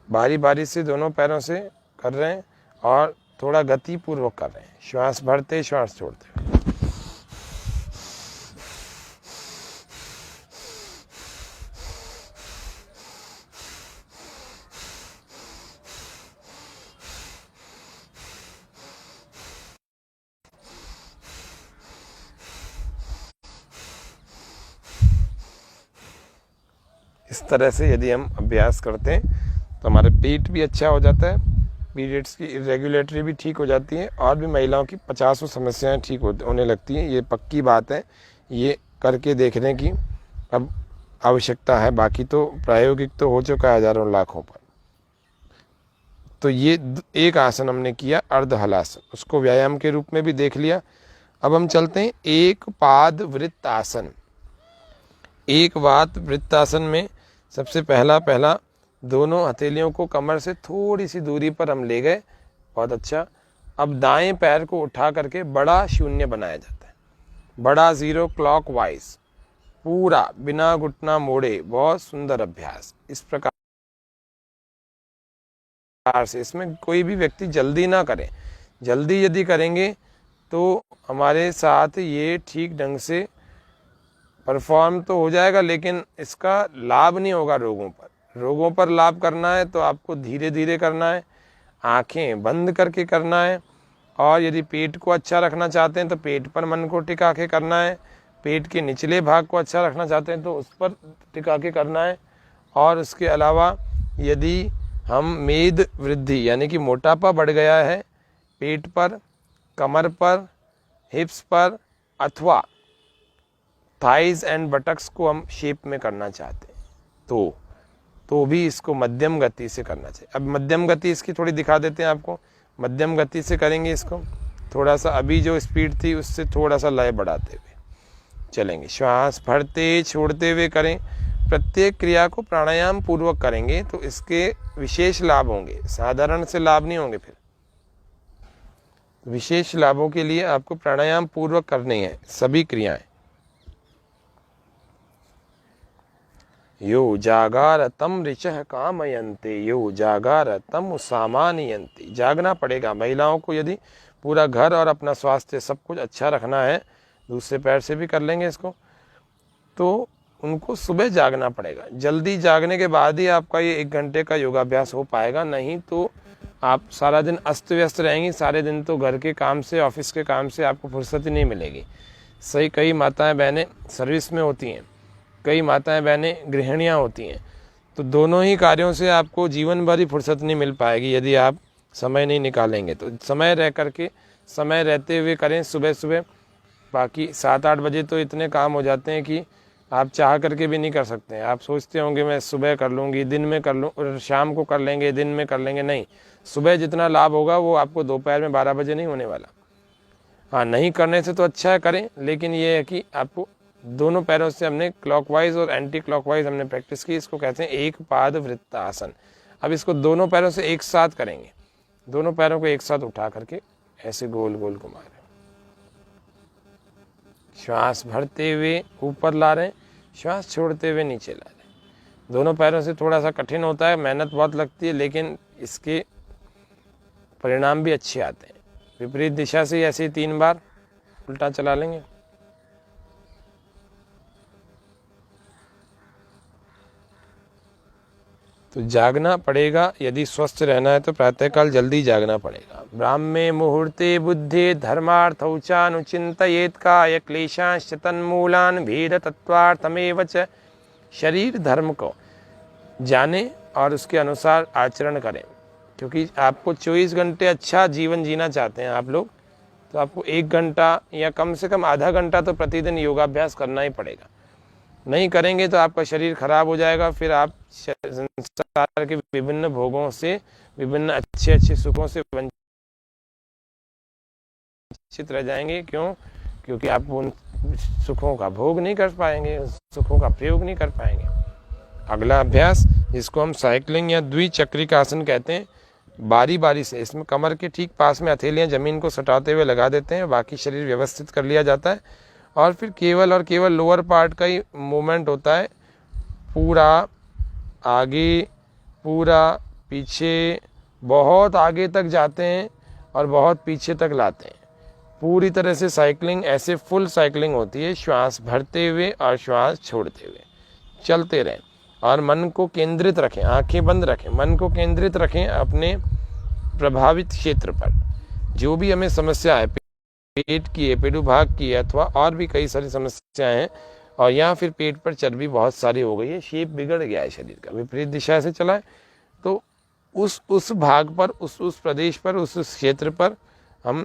बारी बारी से दोनों पैरों से कर रहे हैं और थोड़ा गति पूर्वक कर रहे हैं। श्वास भरते श्वास छोड़ते हुए। इस तरह से यदि हम अभ्यास करते हैं तो हमारे पेट भी अच्छा हो जाता है, पीरियड्स की इरेगुलेटरी भी ठीक हो जाती है और भी महिलाओं की 50 समस्याएं ठीक होने लगती हैं। ये पक्की बात है, ये करके देखने की अब आवश्यकता है। बाकी तो प्रायोगिक तो हो चुका है हजारों लाखों पर। तो ये एक आसन हमने किया अर्ध हलासन, उसको व्यायाम के रूप में भी देख लिया। अब हम चलते हैं एक पाद वृत्तासन। एक पाद वृत्तासन में सबसे पहला दोनों हथेलियों को कमर से थोड़ी सी दूरी पर हम ले गए। बहुत अच्छा। अब दाएं पैर को उठा करके बड़ा शून्य बनाया जाता है, बड़ा 0 क्लॉकवाइज, पूरा बिना घुटना मोड़े। बहुत सुंदर अभ्यास। इस प्रकार से इसमें कोई भी व्यक्ति जल्दी ना करे। जल्दी यदि करेंगे तो हमारे साथ ये ठीक ढंग से परफॉर्म तो हो जाएगा लेकिन इसका लाभ नहीं होगा रोगों पर। रोगों पर लाभ करना है तो आपको धीरे धीरे करना है, आंखें बंद करके करना है और यदि पेट को अच्छा रखना चाहते हैं तो पेट पर मन को टिका के करना है। पेट के निचले भाग को अच्छा रखना चाहते हैं तो उस पर टिका के करना है। और उसके अलावा यदि हम मेद वृद्धि यानी कि मोटापा बढ़ गया है पेट पर, कमर पर, हिप्स पर अथवा थाइज एंड बटक्स को हम शेप में करना चाहते हैं तो भी इसको मध्यम गति से करना चाहिए। अब मध्यम गति इसकी थोड़ी दिखा देते हैं आपको। मध्यम गति से करेंगे इसको, थोड़ा सा अभी जो स्पीड थी उससे थोड़ा सा लय बढ़ाते हुए चलेंगे। श्वास भरते छोड़ते हुए करें। प्रत्येक क्रिया को प्राणायाम पूर्वक करेंगे तो इसके विशेष लाभ होंगे, साधारण से लाभ नहीं होंगे। फिर विशेष लाभों के लिए आपको प्राणायाम पूर्वक करनी है सभी क्रियाएं। यो जागारतम ऋचः कामयन्ते यो जागारतम सामान्यन्ते। जागना पड़ेगा महिलाओं को। यदि पूरा घर और अपना स्वास्थ्य सब कुछ अच्छा रखना है, दूसरे पैर से भी कर लेंगे इसको, तो उनको सुबह जागना पड़ेगा। जल्दी जागने के बाद ही आपका ये 1 घंटे का योगाभ्यास हो पाएगा, नहीं तो आप सारा दिन अस्त व्यस्त रहेंगी। सारे दिन तो घर के काम से, ऑफिस के काम से आपको फुर्सत ही नहीं मिलेगी। सही, कई माताएं बहनें सर्विस में होती हैं, कई माताएं बहनें गृहिणियां होती हैं, तो दोनों ही कार्यों से आपको जीवन भर ही फुर्सत नहीं मिल पाएगी यदि आप समय नहीं निकालेंगे। तो समय रह करके, समय रहते हुए करें सुबह सुबह। बाकी 7-8 बजे तो इतने काम हो जाते हैं कि आप चाह करके भी नहीं कर सकते हैं। आप सोचते होंगे मैं सुबह कर लूँगी, दिन में कर लूँ, और शाम को कर लेंगे, दिन में कर लेंगे। नहीं, सुबह जितना लाभ होगा वो आपको दोपहर में 12 बजे नहीं होने वाला। हाँ, नहीं करने से तो अच्छा है करें, लेकिन ये है कि आपको दोनों पैरों से हमने क्लॉकवाइज और एंटी क्लॉकवाइज हमने प्रैक्टिस की। इसको कहते हैं एक पाद वृत्तासन। अब इसको दोनों पैरों से एक साथ करेंगे। दोनों पैरों को एक साथ उठा करके ऐसे गोल गोल घुमा रहे हैं। श्वास भरते हुए ऊपर ला रहे हैं, श्वास छोड़ते हुए नीचे ला रहे हैं। दोनों पैरों से थोड़ा सा कठिन होता है, मेहनत बहुत लगती है, लेकिन इसके परिणाम भी अच्छे आते हैं। विपरीत दिशा से ऐसे ही 3 बार उल्टा चला लेंगे। तो जागना पड़ेगा। यदि स्वस्थ रहना है तो प्रातःकाल जल्दी जागना पड़ेगा। ब्राह्मे मुहूर्ते बुद्धे धर्मार्थौ चानुचिन्तयेत् काय क्लेशांश्च तन्मूलान् भेद तत्त्वार्थमेव च। शरीर धर्म को जाने और उसके अनुसार आचरण करें, क्योंकि आपको 24 घंटे अच्छा जीवन जीना चाहते हैं आप लोग, तो आपको 1 घंटा या कम से कम आधा घंटा तो प्रतिदिन योगाभ्यास करना ही पड़ेगा। नहीं करेंगे तो आपका शरीर खराब हो जाएगा। फिर आप संसार के विभिन्न भोगों से, विभिन्न अच्छे अच्छे सुखों से वंचित रह जाएंगे। क्यों? क्योंकि आप उन सुखों का भोग नहीं कर पाएंगे, सुखों का प्रयोग नहीं कर पाएंगे। अगला अभ्यास, जिसको हम साइकिलिंग या द्विचक्रिका आसन कहते हैं, बारी बारी से इसमें कमर के ठीक पास में हथेलियां जमीन को सटाते हुए लगा देते हैं, बाकी शरीर व्यवस्थित कर लिया जाता है और फिर केवल और केवल लोअर पार्ट का ही मूवमेंट होता है। पूरा आगे, पूरा पीछे, बहुत आगे तक जाते हैं और बहुत पीछे तक लाते हैं। पूरी तरह से साइकिलिंग ऐसे फुल साइकिलिंग होती है। श्वास भरते हुए और श्वास छोड़ते हुए चलते रहें और मन को केंद्रित रखें, आंखें बंद रखें, मन को केंद्रित रखें अपने प्रभावित क्षेत्र पर। जो भी हमें समस्या है, पेट की है, पेटुभाग की है, अथवा और भी कई सारी समस्याएं हैं, और यहाँ फिर पेट पर चर्बी बहुत सारी हो गई है, शेप बिगड़ गया है शरीर का, विपरीत दिशा से चला है, तो उस भाग पर, उस प्रदेश पर, उस क्षेत्र पर हम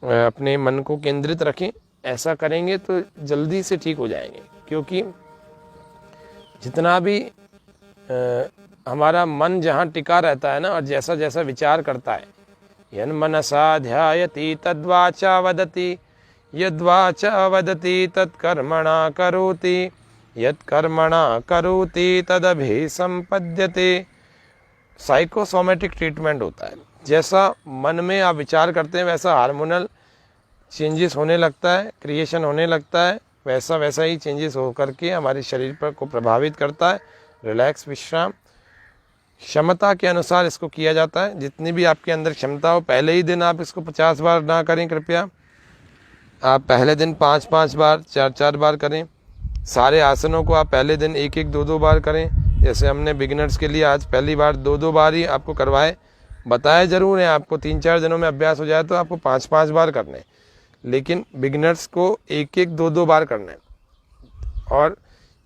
अपने मन को केंद्रित रखें। ऐसा करेंगे तो जल्दी से ठीक हो जाएंगे, क्योंकि जितना भी हमारा मन जहाँ टिका रहता है ना, और जैसा जैसा विचार करता है, यन्मनसा ध्यायति तद्वाचा वदति, यद्वाचा वदति तत्कर्मणा करोति, यत्कर्मणा करोति तदभिसंपद्यते। साइकोसोमेटिक ट्रीटमेंट होता है। जैसा मन में आप विचार करते हैं वैसा हार्मोनल चेंजेस होने लगता है, क्रिएशन होने लगता है, वैसा वैसा ही चेंजेस होकर के हमारे शरीर पर को प्रभावित करता है। रिलैक्स, विश्राम, क्षमता के अनुसार इसको किया जाता है। जितनी भी आपके अंदर क्षमता हो, पहले ही दिन आप इसको 50 बार ना करें कृपया। आप पहले दिन 5-5 बार, 4-4 बार करें। सारे आसनों को आप पहले दिन 1-1, 2-2 बार करें। जैसे हमने बिगिनर्स के लिए आज पहली बार 2-2 बार ही आपको करवाए, बताए जरूर हैं आपको, 3-4 दिनों में अभ्यास हो जाए तो आपको 5-5 बार करने हैं, लेकिन बिगिनर्स को 1-1, 2-2 बार करना है। और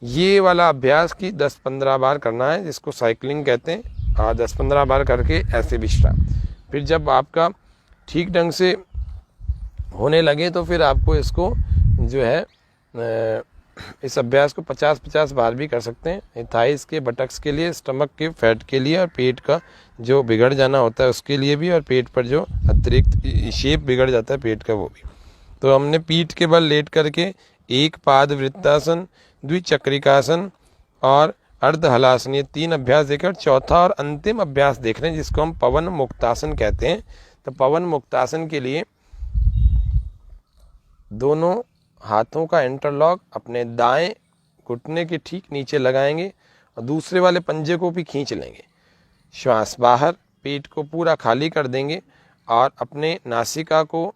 ये वाला अभ्यास की 10-15 बार करना है, जिसको साइकिलिंग कहते हैं। और 10-15 बार करके ऐसे विश्राम। फिर जब आपका ठीक ढंग से होने लगे तो फिर आपको इसको जो है इस अभ्यास को 50-50 बार भी कर सकते हैं। थाइस के, बटक्स के लिए, स्टमक के फैट के लिए, और पेट का जो बिगड़ जाना होता है उसके लिए भी, और पेट पर जो अतिरिक्त शेप बिगड़ जाता है पेट का वो भी। तो हमने पीठ के बल लेट करके एक पाद वृत्तासन, द्विचक्रिकासन और अर्ध हलासन, ये 3 अभ्यास देकर चौथा और अंतिम अभ्यास देख रहे हैं, जिसको हम पवन मुक्तासन कहते हैं। तो पवन मुक्तासन के लिए दोनों हाथों का इंटरलॉक अपने दाएं घुटने के ठीक नीचे लगाएंगे और दूसरे वाले पंजे को भी खींच लेंगे। श्वास बाहर, पेट को पूरा खाली कर देंगे और अपने नासिका को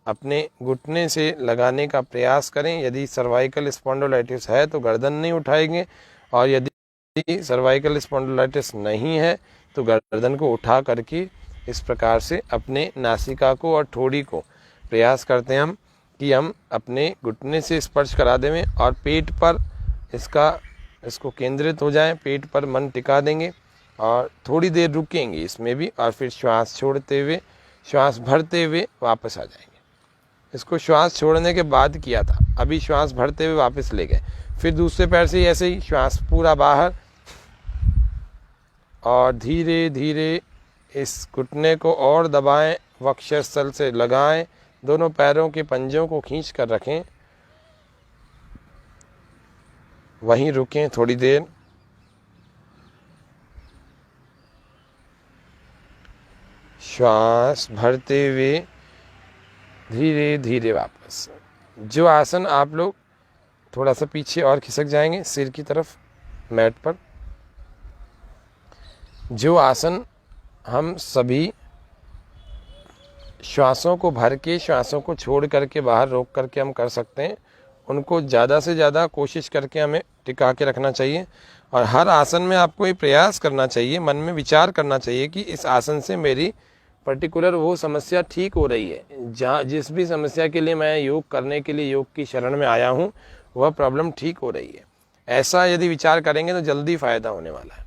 अपने घुटने से लगाने का प्रयास करें। यदि सर्वाइकल स्पॉन्डिलोलाइटिस है तो गर्दन नहीं उठाएंगे, और यदि सर्वाइकल स्पॉन्डिलोलाइटिस नहीं है तो गर्दन को उठा करके इस प्रकार से अपने नासिका को और ठोड़ी को प्रयास करते हैं हम कि हम अपने घुटने से स्पर्श करा दें और पेट पर इसको केंद्रित हो जाएं, पेट पर मन टिका देंगे और थोड़ी देर रुकेंगे इसमें भी, और फिर श्वास छोड़ते हुए, श्वास भरते हुए वापस आ जाएंगे। इसको श्वास छोड़ने के बाद किया था, अभी श्वास भरते हुए वापस ले गए। फिर दूसरे पैर से ऐसे ही श्वास पूरा बाहर, और धीरे धीरे इस घुटने को और दबाएं, वक्षस्थल से लगाएं, दोनों पैरों के पंजों को खींच कर रखें, वहीं रुकें थोड़ी देर। श्वास भरते हुए धीरे धीरे वापस। जो आसन आप लोग थोड़ा सा पीछे और खिसक जाएंगे सिर की तरफ मैट पर, जो आसन हम सभी श्वासों को भर के, श्वासों को छोड़ करके, बाहर रोक करके हम कर सकते हैं, उनको ज़्यादा से ज़्यादा कोशिश करके हमें टिका के रखना चाहिए। और हर आसन में आपको ये प्रयास करना चाहिए, मन में विचार करना चाहिए कि इस आसन से मेरी पर्टिकुलर वो समस्या ठीक हो रही है। जहाँ जिस भी समस्या के लिए मैं योग करने के लिए योग की शरण में आया हूँ, वह प्रॉब्लम ठीक हो रही है। ऐसा यदि विचार करेंगे तो जल्दी फायदा होने वाला है।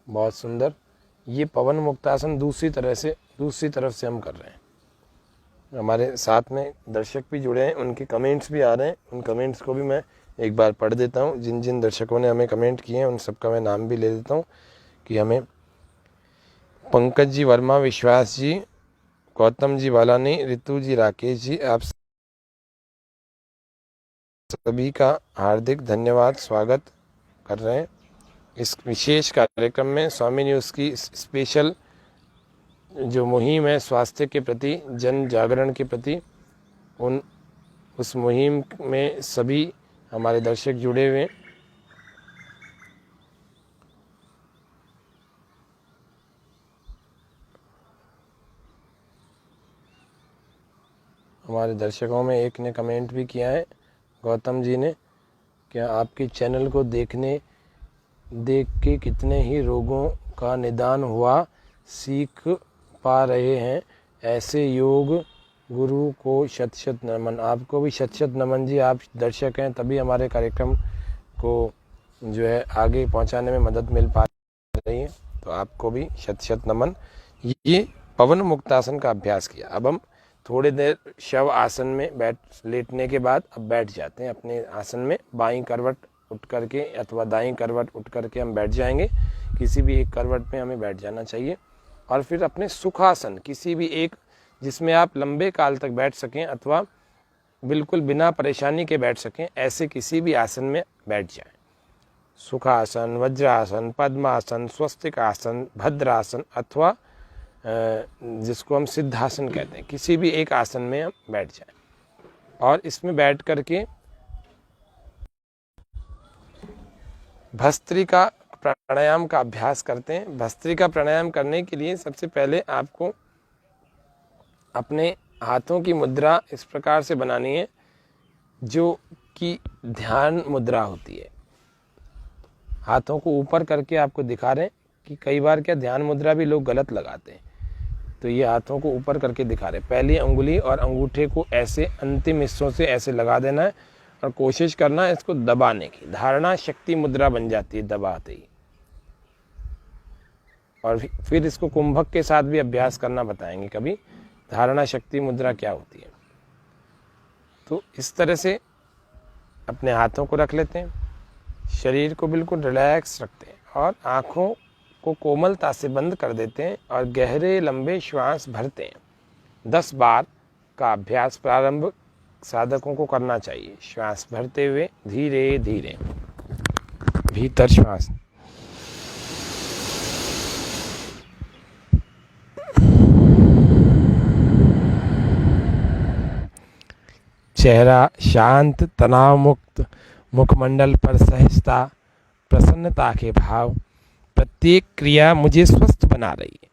बहुत सुंदर। ये पवन मुक्तासन दूसरी तरफ से हम कर रहे हैं। हमारे साथ में दर्शक भी जुड़े हैं, उनके कमेंट्स भी आ रहे हैं। उन कमेंट्स को भी मैं एक बार पढ़ देता हूँ। जिन जिन दर्शकों ने हमें कमेंट किए हैं उन सबका मैं नाम भी ले देता हूँ कि हमें पंकज जी वर्मा, विश्वास जी, गौतम जी बालानी, रितु जी, राकेश जी, आप सभी का हार्दिक धन्यवाद, स्वागत कर रहे हैं इस विशेष कार्यक्रम में। स्वामी न्यूज़ की स्पेशल जो मुहिम है स्वास्थ्य के प्रति, जन जागरण के प्रति, उस मुहिम में सभी हमारे दर्शक जुड़े हुए हैं। हमारे दर्शकों में एक ने कमेंट भी किया है, गौतम जी ने, क्या आपके चैनल को देख के कितने ही रोगों का निदान हुआ, सीख पा रहे हैं। ऐसे योग गुरु को शत शत नमन। आपको भी शत शत नमन जी, आप दर्शक हैं तभी हमारे कार्यक्रम को जो है आगे पहुंचाने में मदद मिल पा रही है, तो आपको भी शत शत नमन। ये पवन मुक्तासन का अभ्यास किया। अब हम थोड़ी देर शव आसन में लेटने के बाद अब बैठ जाते हैं अपने आसन में। बाईं करवट उठ करके अथवा दाईं करवट उठ करके हम बैठ जाएंगे। किसी भी एक करवट पे हमें बैठ जाना चाहिए और फिर अपने सुखासन, किसी भी एक जिसमें आप लंबे काल तक बैठ सकें अथवा बिल्कुल बिना परेशानी के बैठ सकें, ऐसे किसी भी आसन में बैठ जाएं। सुखासन, वज्रासन, पद्मासन, स्वस्तिक आसन, भद्रासन अथवा जिसको हम सिद्धासन कहते हैं, किसी भी एक आसन में हम बैठ जाएं और इसमें बैठ करके भस्त्रिका प्राणायाम का अभ्यास करते हैं। भस्त्रिका प्राणायाम करने के लिए सबसे पहले आपको अपने हाथों की मुद्रा इस प्रकार से बनानी है जो कि ध्यान मुद्रा होती है। हाथों को ऊपर करके आपको दिखा रहे हैं कि कई बार क्या ध्यान मुद्रा भी लोग गलत लगाते हैं, तो ये हाथों को ऊपर करके दिखा रहे हैं। पहली अंगुली और अंगूठे को ऐसे अंतिम हिस्सों से ऐसे लगा देना है और कोशिश करना है इसको दबाने की। धारणा शक्ति मुद्रा बन जाती है दबाते ही। और फिर इसको कुंभक के साथ भी अभ्यास करना बताएंगे कभी, धारणा शक्ति मुद्रा क्या होती है। तो इस तरह से अपने हाथों को रख लेते हैं, शरीर को बिल्कुल रिलैक्स रखते हैं और आँखों को कोमलता से बंद कर देते हैं और गहरे लंबे श्वास भरते हैं। 10 बार का अभ्यास प्रारंभ साधकों को करना चाहिए। श्वास भरते हुए धीरे धीरे भीतर श्वास, चेहरा शांत, तनाव मुक्त, मुखमंडल पर सहजता, प्रसन्नता के भाव। प्रत्येक क्रिया मुझे स्वस्थ बना रही है,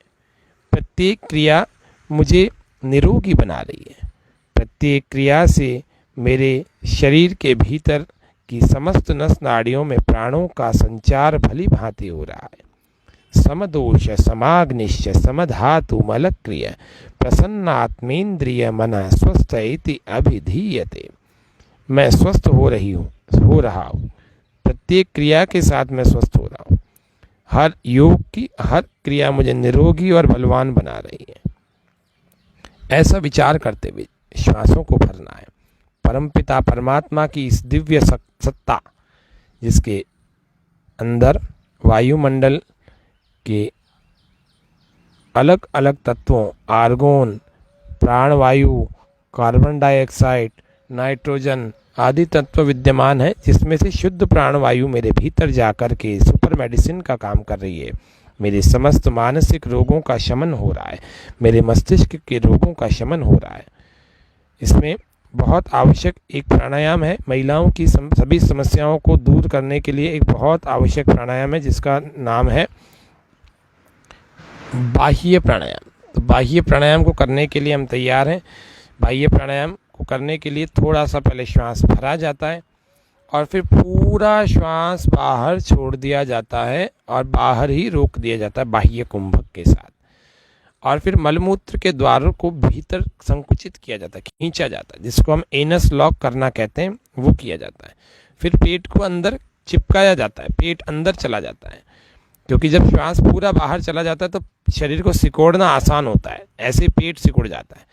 प्रत्येक क्रिया मुझे निरोगी बना रही है, प्रत्येक क्रिया से मेरे शरीर के भीतर की समस्त नस नाड़ियों में प्राणों का संचार भली भांति हो रहा है। समदोष समाग्निश्च समधातु मलक्रिय प्रसन्नात्मेन्द्रिय मन स्वस्थ इति अभिधीयते। मैं स्वस्थ हो रहा हूँ, प्रत्येक क्रिया के साथ मैं स्वस्थ हो रहा हूँ। हर योग की हर क्रिया मुझे निरोगी और बलवान बना रही है। ऐसा विचार करते हुए श्वासों को भरना है। परमपिता परमात्मा की इस दिव्य सत्ता जिसके अंदर वायुमंडल के अलग अलग तत्वों, आर्गोन, प्राणवायु, कार्बन डाइऑक्साइड, नाइट्रोजन आदि तत्व विद्यमान है, जिसमें से शुद्ध प्राणवायु मेरे भीतर जाकर के सुपर मेडिसिन का काम कर रही है। मेरे समस्त मानसिक रोगों का शमन हो रहा है, मेरे मस्तिष्क के रोगों का शमन हो रहा है। इसमें बहुत आवश्यक एक प्राणायाम है, महिलाओं की सभी समस्याओं को दूर करने के लिए एक बहुत आवश्यक प्राणायाम है जिसका नाम है बाह्य प्राणायाम। तो बाह्य प्राणायाम को करने के लिए हम तैयार हैं। बाह्य प्राणायाम को करने के लिए थोड़ा सा पहले श्वास भरा जाता है और फिर पूरा श्वास बाहर छोड़ दिया जाता है और बाहर ही रोक दिया जाता है बाह्य कुंभक के साथ। और फिर मलमूत्र के द्वारों को भीतर संकुचित किया जाता है, खींचा जाता है, जिसको हम एनस लॉक करना कहते हैं, वो किया जाता है। फिर पेट को अंदर चिपकाया जाता है, पेट अंदर चला जाता है, क्योंकि जब श्वास पूरा बाहर चला जाता है तो शरीर को सिकोड़ना आसान होता है, ऐसे पेट सिकुड़ जाता है।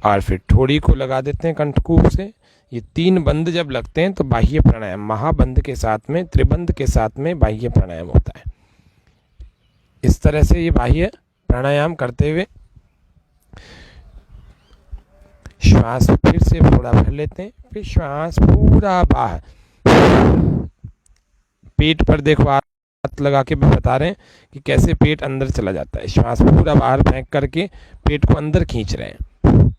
और फिर ठोड़ी को लगा देते हैं कंठकूप से। ये 3 बंद जब लगते हैं तो बाह्य प्राणायाम, महाबंद के साथ में, त्रिबंद के साथ में बाह्य प्राणायाम होता है। इस तरह से ये बाह्य प्राणायाम करते हुए श्वास फिर से थोड़ा भर लेते हैं, फिर श्वास पूरा बाहर। पेट पर देखो, हाथ लगा के भी बता रहे हैं कि कैसे पेट अंदर चला जाता है। श्वास पूरा बाहर फेंक करके पेट को अंदर खींच रहे हैं।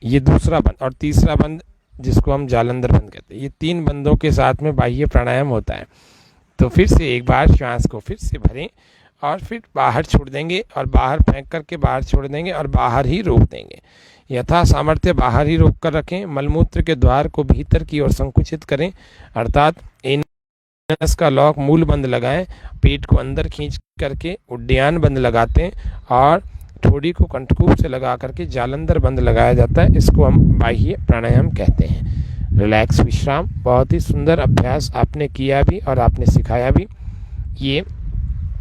ये दूसरा बंद। और तीसरा बंद जिसको हम जालंधर बंद कहते हैं। ये 3 बंदों के साथ में बाह्य प्राणायाम होता है। तो फिर से एक बार श्वास को फिर से भरें और फिर बाहर छोड़ देंगे और बाहर फेंक करके बाहर छोड़ देंगे और बाहर ही रोक देंगे। यथा सामर्थ्य बाहर ही रोक कर रखें। मलमूत्र के द्वार को भीतर की ओर संकुचित करें, अर्थात एनस का लॉक मूल बंद लगाएं, पेट को अंदर खींच करके उड्डयन बंद लगाते हैं और ठोड़ी को कंठकूप से लगा करके जालंधर बंद लगाया जाता है। इसको हम बाह्य प्राणायाम कहते हैं। रिलैक्स विश्राम। बहुत ही सुंदर अभ्यास आपने किया भी और आपने सिखाया भी। ये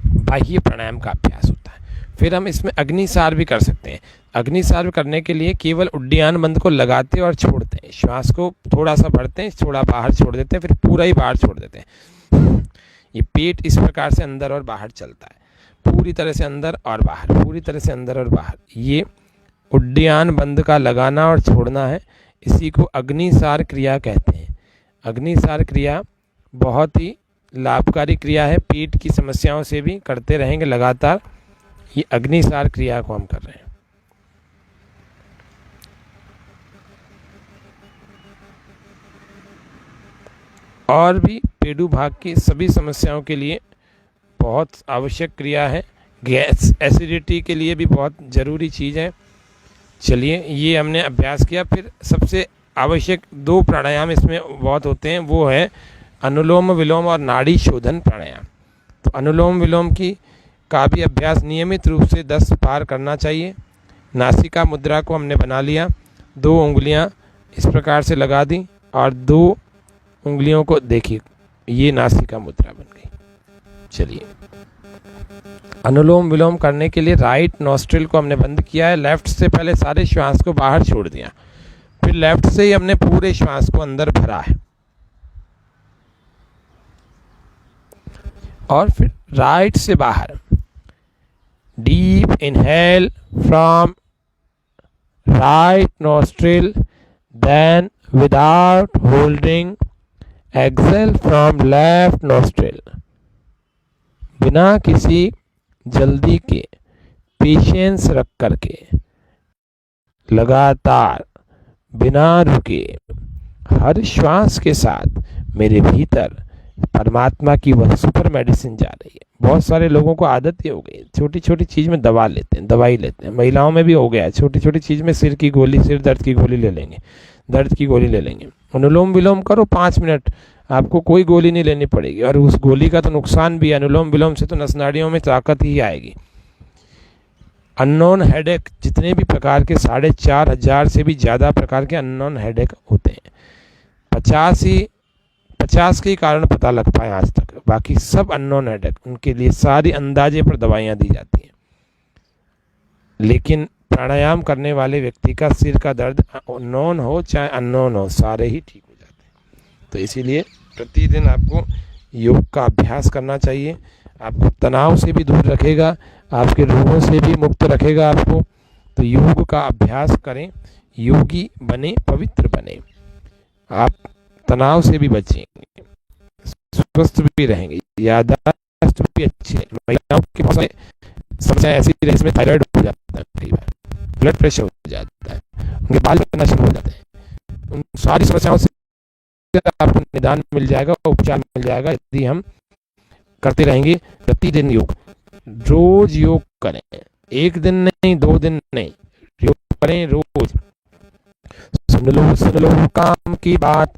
बाह्य प्राणायाम का अभ्यास होता है। फिर हम इसमें अग्निसार भी कर सकते हैं। अग्निसार करने के लिए केवल उड्डयन बंद को लगाते और छोड़ते हैं। श्वास को थोड़ा सा भरते हैं, थोड़ा बाहर छोड़ देते हैं, फिर पूरा ही बाहर छोड़ देते हैं। ये पेट इस प्रकार से अंदर और बाहर चलता है, पूरी तरह से अंदर और बाहर, पूरी तरह से अंदर और बाहर। ये उड्डयन बंद का लगाना और छोड़ना है। इसी को अग्निसार क्रिया कहते हैं। अग्निसार क्रिया बहुत ही लाभकारी क्रिया है। पेट की समस्याओं से भी करते रहेंगे लगातार। ये अग्निसार क्रिया को हम कर रहे हैं। और भी पेडू भाग की सभी समस्याओं के लिए बहुत आवश्यक क्रिया है। गैस एसिडिटी के लिए भी बहुत ज़रूरी चीज़ है। चलिए, ये हमने अभ्यास किया। फिर सबसे आवश्यक 2 प्राणायाम इसमें बहुत होते हैं, वो है अनुलोम विलोम और नाड़ी शोधन प्राणायाम। तो अनुलोम विलोम का भी अभ्यास नियमित रूप से 10 बार करना चाहिए। नासिका मुद्रा को हमने बना लिया, 2 उंगलियां इस प्रकार से लगा दी और 2 उंगलियों को देखिए, ये नासिका मुद्रा बन गई। चलिए, अनुलोम विलोम करने के लिए राइट नॉस्ट्रिल को हमने बंद किया है, लेफ्ट से पहले सारे श्वास को बाहर छोड़ दिया, फिर लेफ्ट से ही हमने पूरे श्वास को अंदर भरा है, और फिर राइट से बाहर deep inhale from right nostril, then without holding exhale from left nostril. बिना किसी जल्दी के पेशेंस रख करके लगातार बिना रुके हर श्वास के साथ मेरे भीतर परमात्मा की वह सुपर मेडिसिन जा रही है। बहुत सारे लोगों को आदत ही हो गई, छोटी छोटी चीज़ में दवाई लेते हैं। महिलाओं में भी हो गया है, छोटी छोटी चीज़ में सिर दर्द की गोली ले लेंगे, दर्द की गोली ले लेंगे। अनुलोम विलोम करो 5 मिनट, आपको कोई गोली नहीं लेनी पड़ेगी, और उस गोली का तो नुकसान भी है। अनुलोम विलोम से तो नस नाड़ियों में ताकत ही आएगी। अननोन हेडेक, जितने भी प्रकार के 4,500 से भी ज़्यादा प्रकार के अननोन हेडेक होते हैं, 50 के कारण पता लग पाए आज तक, बाकी सब अननोन हेडेक, उनके लिए सारी अंदाजे पर दवाइयाँ दी जाती हैं। लेकिन प्राणायाम करने वाले व्यक्ति का सिर का दर्द नोन हो चाहे अननोन हो, सारे ही ठीक हो जाते हैं। तो इसीलिए प्रतिदिन आपको योग का अभ्यास करना चाहिए। आपको तनाव से भी दूर रखेगा, आपके रोगों से भी मुक्त रखेगा आपको। तो योग का अभ्यास करें, योगी बने, पवित्र बने, आप तनाव से भी बचेंगे, स्वस्थ भी रहेंगे, याददाश्त भी अच्छी है। महिलाओं की बहुत सारी समस्याएं ऐसी है, इसमें थायराइड हो जाता है, कई बार ब्लड प्रेशर हो जाता है, उनके बाल गिरना शुरू हो जाते हैं। उन सारी समस्याओं से आपको निदान मिल जाएगा, उपचार मिल जाएगा, यदि हम करते रहेंगे प्रतिदिन योग। रोज योग करें, 1 दिन नहीं, 2 दिन नहीं, योग करें रोज। सुन लो काम की बात,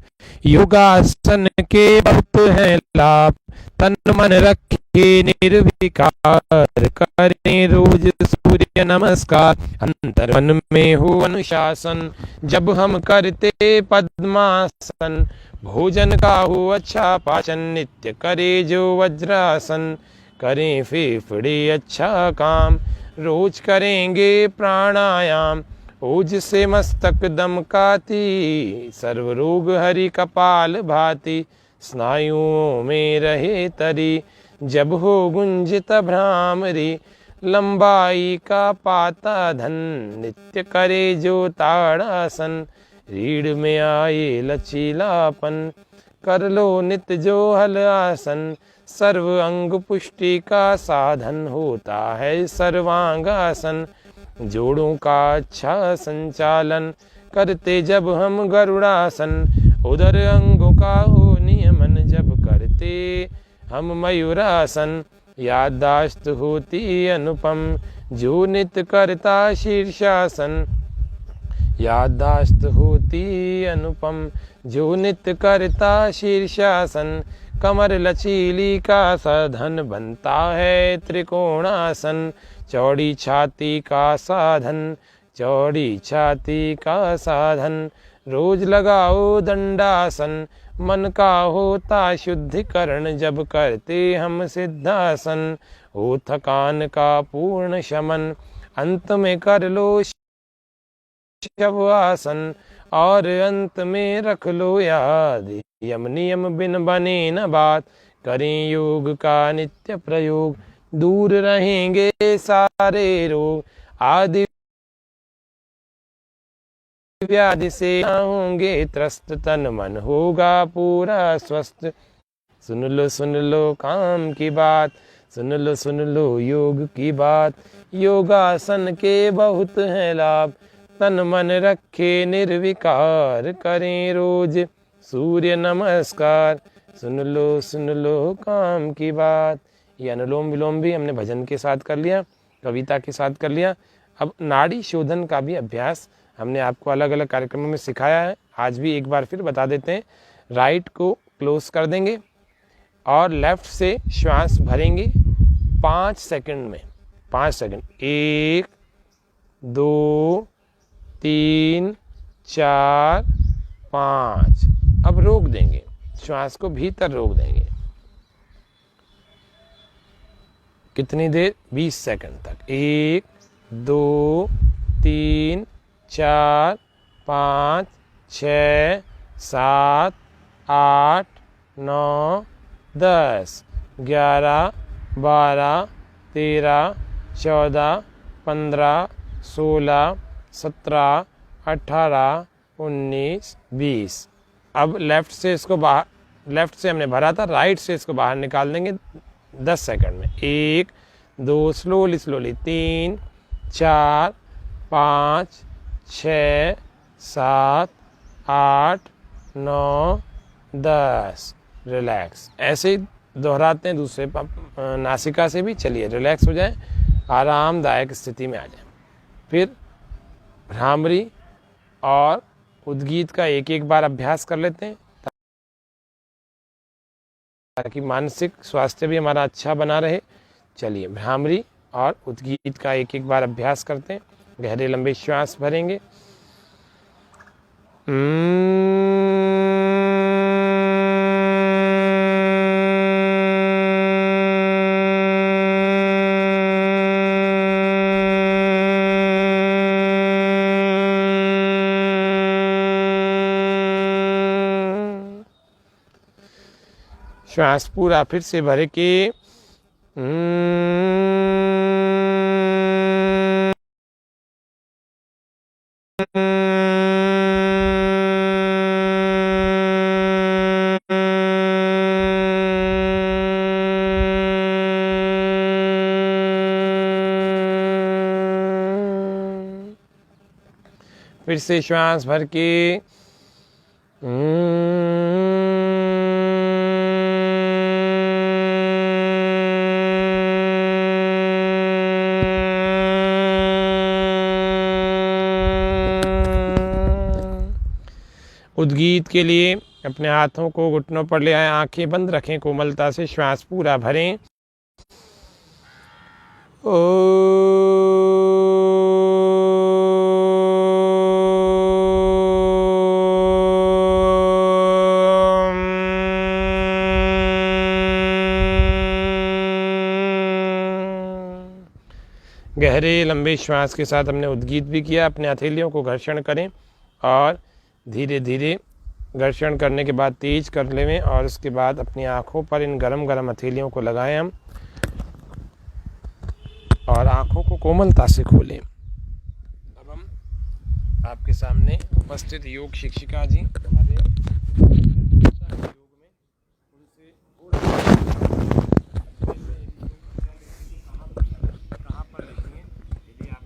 योगासन के बहुत है लाभ, तन मन रखे निर्विकार, करें रोज सूर्य नमस्कार, अंतर मन में हो अनुशासन, जब हम करते पद्मासन, भोजन का हो अच्छा पाचन, नित्य करे जो वज्रासन, करें फेफड़े अच्छा काम, रोज करेंगे प्राणायाम, ओज से मस्तक दमकाती, सर्व रोग हरि कपाल भाती, स्नायुओं में रहे तरी, जब हो गुंजित भ्रामरी, लंबाई का पाता धन, नित्य करे जो ताड़ासन, रीढ़ में आए लचीलापन, कर लो नित्य जो हल आसन, सर्व अंग पुष्टि का साधन होता है सर्वांगासन, जोड़ों का अच्छा संचालन करते जब हम गरुड़ासन, उधर अंगों का हो नियमन जब करते हम मयूरासन, याददाश्त होती अनुपम जो नित्य करता शीर्षासन, याददाश्त होती अनुपम जो नित्य करता शीर्षासन, कमर लचीली का साधन बनता है त्रिकोणासन, चौड़ी छाती का साधन, चौड़ी छाती का साधन, रोज लगाओ दंडासन, मन का होता शुद्धिकरण जब करते हम सिद्धासन, हो थकान का पूर्ण शमन, अंत में कर लो शवासन, और अंत में रख लो याद, यम नियम बिन बने न बात, करें योग का नित्य प्रयोग, दूर रहेंगे सारे रोग, आदि व्याधि से होंगे त्रस्त, तन मन होगा पूरा स्वस्थ। सुन लो काम की बात, सुन लो योग की बात, योगासन के बहुत है लाभ, तन मन रखे निर्विकार, करें रोज सूर्य नमस्कार, सुन लो काम की बात। ये अनुलोम विलोम भी हमने भजन के साथ कर लिया, कविता के साथ कर लिया। अब नाड़ी शोधन का भी अभ्यास हमने आपको अलग अलग कार्यक्रमों में सिखाया है, आज भी एक बार फिर बता देते हैं। राइट को क्लोज कर देंगे और लेफ्ट से श्वास भरेंगे 5 सेकंड में। 5 सेकंड, 1 2 3 4 5। अब रोक देंगे, श्वास को भीतर रोक देंगे। कितनी देर? 20 सेकंड तक। 1 2 3 4 5 6 7 8 9 10 11 12 13 14 15 16 17 18 19 20। अब लेफ्ट से इसको बाहर, लेफ्ट से हमने भरा था, राइट से इसको बाहर निकाल देंगे 10 सेकंड में। 1 2 स्लोली 3 4 5 6 7 8 9 10। रिलैक्स। ऐसे ही दोहराते हैं दूसरे नासिका से भी। चलिए रिलैक्स हो जाए, आरामदायक स्थिति में आ जाए। फिर भ्रामरी और उद्गीत का एक एक बार अभ्यास कर लेते हैं ताकि मानसिक स्वास्थ्य भी हमारा अच्छा बना रहे। चलिए भ्रामरी और उद्गीत का एक एक बार अभ्यास करते हैं। गहरे लंबे श्वास भरेंगे। श्वास पूरा फिर से भर के फिर से श्वास भर के उद्गीत के लिए अपने हाथों को घुटनों पर ले आए, आंखें बंद रखें, कोमलता से श्वास पूरा भरें। गहरे लंबे श्वास के साथ हमने उद्गीत भी किया। अपने हथेलियों को घर्षण करें और धीरे धीरे घर्षण करने के बाद तेज कर लें और उसके बाद अपनी आँखों पर इन गरम गरम हथेलियों को लगाएं हम और आँखों को कोमलता से खोलें। अब हम आपके सामने उपस्थित योग शिक्षिका जी हमारे योग में उनसे कहाँ पर लिखेंगे। यदि आप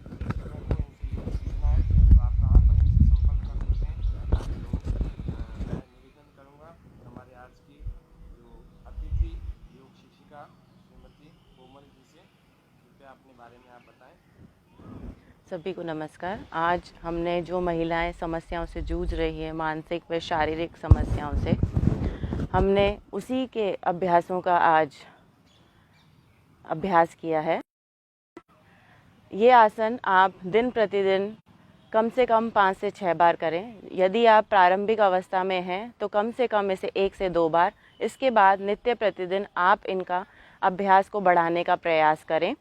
योग सीखना है तो आप कहाँ पर संपर्क कर सकते हैं। मैं निवेदन करूँगा हमारे आज की जो अतिथि योग शिक्षिका श्रीमती कोमल जी से, कृपया अपने बारे में आप बताएं। सभी को नमस्कार। आज हमने जो महिलाएं समस्याओं से जूझ रही है, मानसिक व शारीरिक समस्याओं से, हमने उसी के अभ्यासों का आज अभ्यास किया है। ये आसन आप दिन प्रतिदिन कम से कम 5 से 6 बार करें। यदि आप प्रारंभिक अवस्था में हैं तो कम से कम इसे 1 से 2 बार। इसके बाद नित्य प्रतिदिन आप इनका अभ्यास को बढ़ाने का प्रयास करें।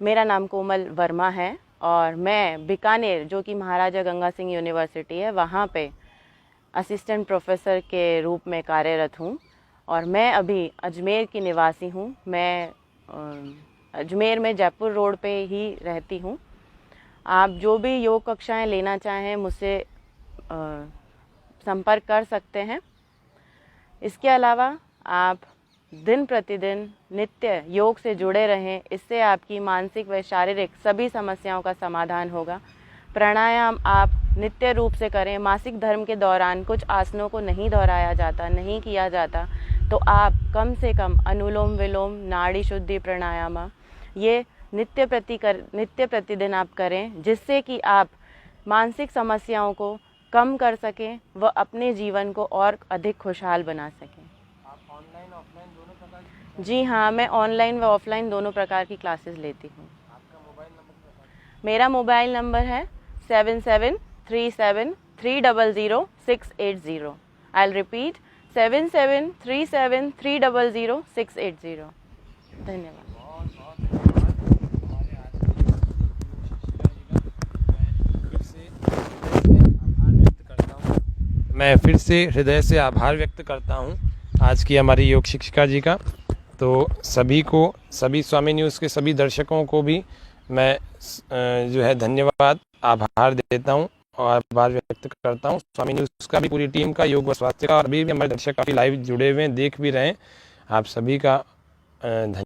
मेरा नाम कोमल वर्मा है और मैं बीकानेर, जो कि महाराजा गंगा सिंह यूनिवर्सिटी है, वहाँ पे असिस्टेंट प्रोफेसर के रूप में कार्यरत हूँ। और मैं अभी अजमेर की निवासी हूँ। मैं अजमेर में जयपुर रोड पे ही रहती हूँ। आप जो भी योग कक्षाएं लेना चाहें मुझसे संपर्क कर सकते हैं। इसके अलावा आप दिन प्रतिदिन नित्य योग से जुड़े रहें। इससे आपकी मानसिक व शारीरिक सभी समस्याओं का समाधान होगा। प्राणायाम आप नित्य रूप से करें। मासिक धर्म के दौरान कुछ आसनों को नहीं दोहराया जाता, नहीं किया जाता, तो आप कम से कम अनुलोम विलोम, नाड़ी शुद्धि प्राणायाम ये नित्य प्रतिदिन आप करें, जिससे कि आप मानसिक समस्याओं को कम कर सकें व अपने जीवन को और अधिक खुशहाल बना सकें। आप ऑनलाइन ऑफलाइन दोनों प्रकार की? जी हाँ, मैं ऑनलाइन व ऑफलाइन दोनों प्रकार की क्लासेस लेती हूँ। आपका मोबाइल नंबर बताइए। मेरा मोबाइल नंबर है 7737300680। I will repeat 7737300680। धन्यवाद। मैं फिर से हृदय से आभार व्यक्त करता हूँ आज की हमारी योग शिक्षिका जी का। तो सभी को, सभी स्वामी न्यूज़ के सभी दर्शकों को भी मैं जो है धन्यवाद, आभार देता हूँ और आभार व्यक्त करता हूँ। स्वामी न्यूज़ का भी, पूरी टीम का, योग व स्वास्थ्य का, और अभी भी हमारे दर्शक काफ़ी लाइव जुड़े हुए हैं, देख भी रहे हैं। आप सभी का धन्यवाद।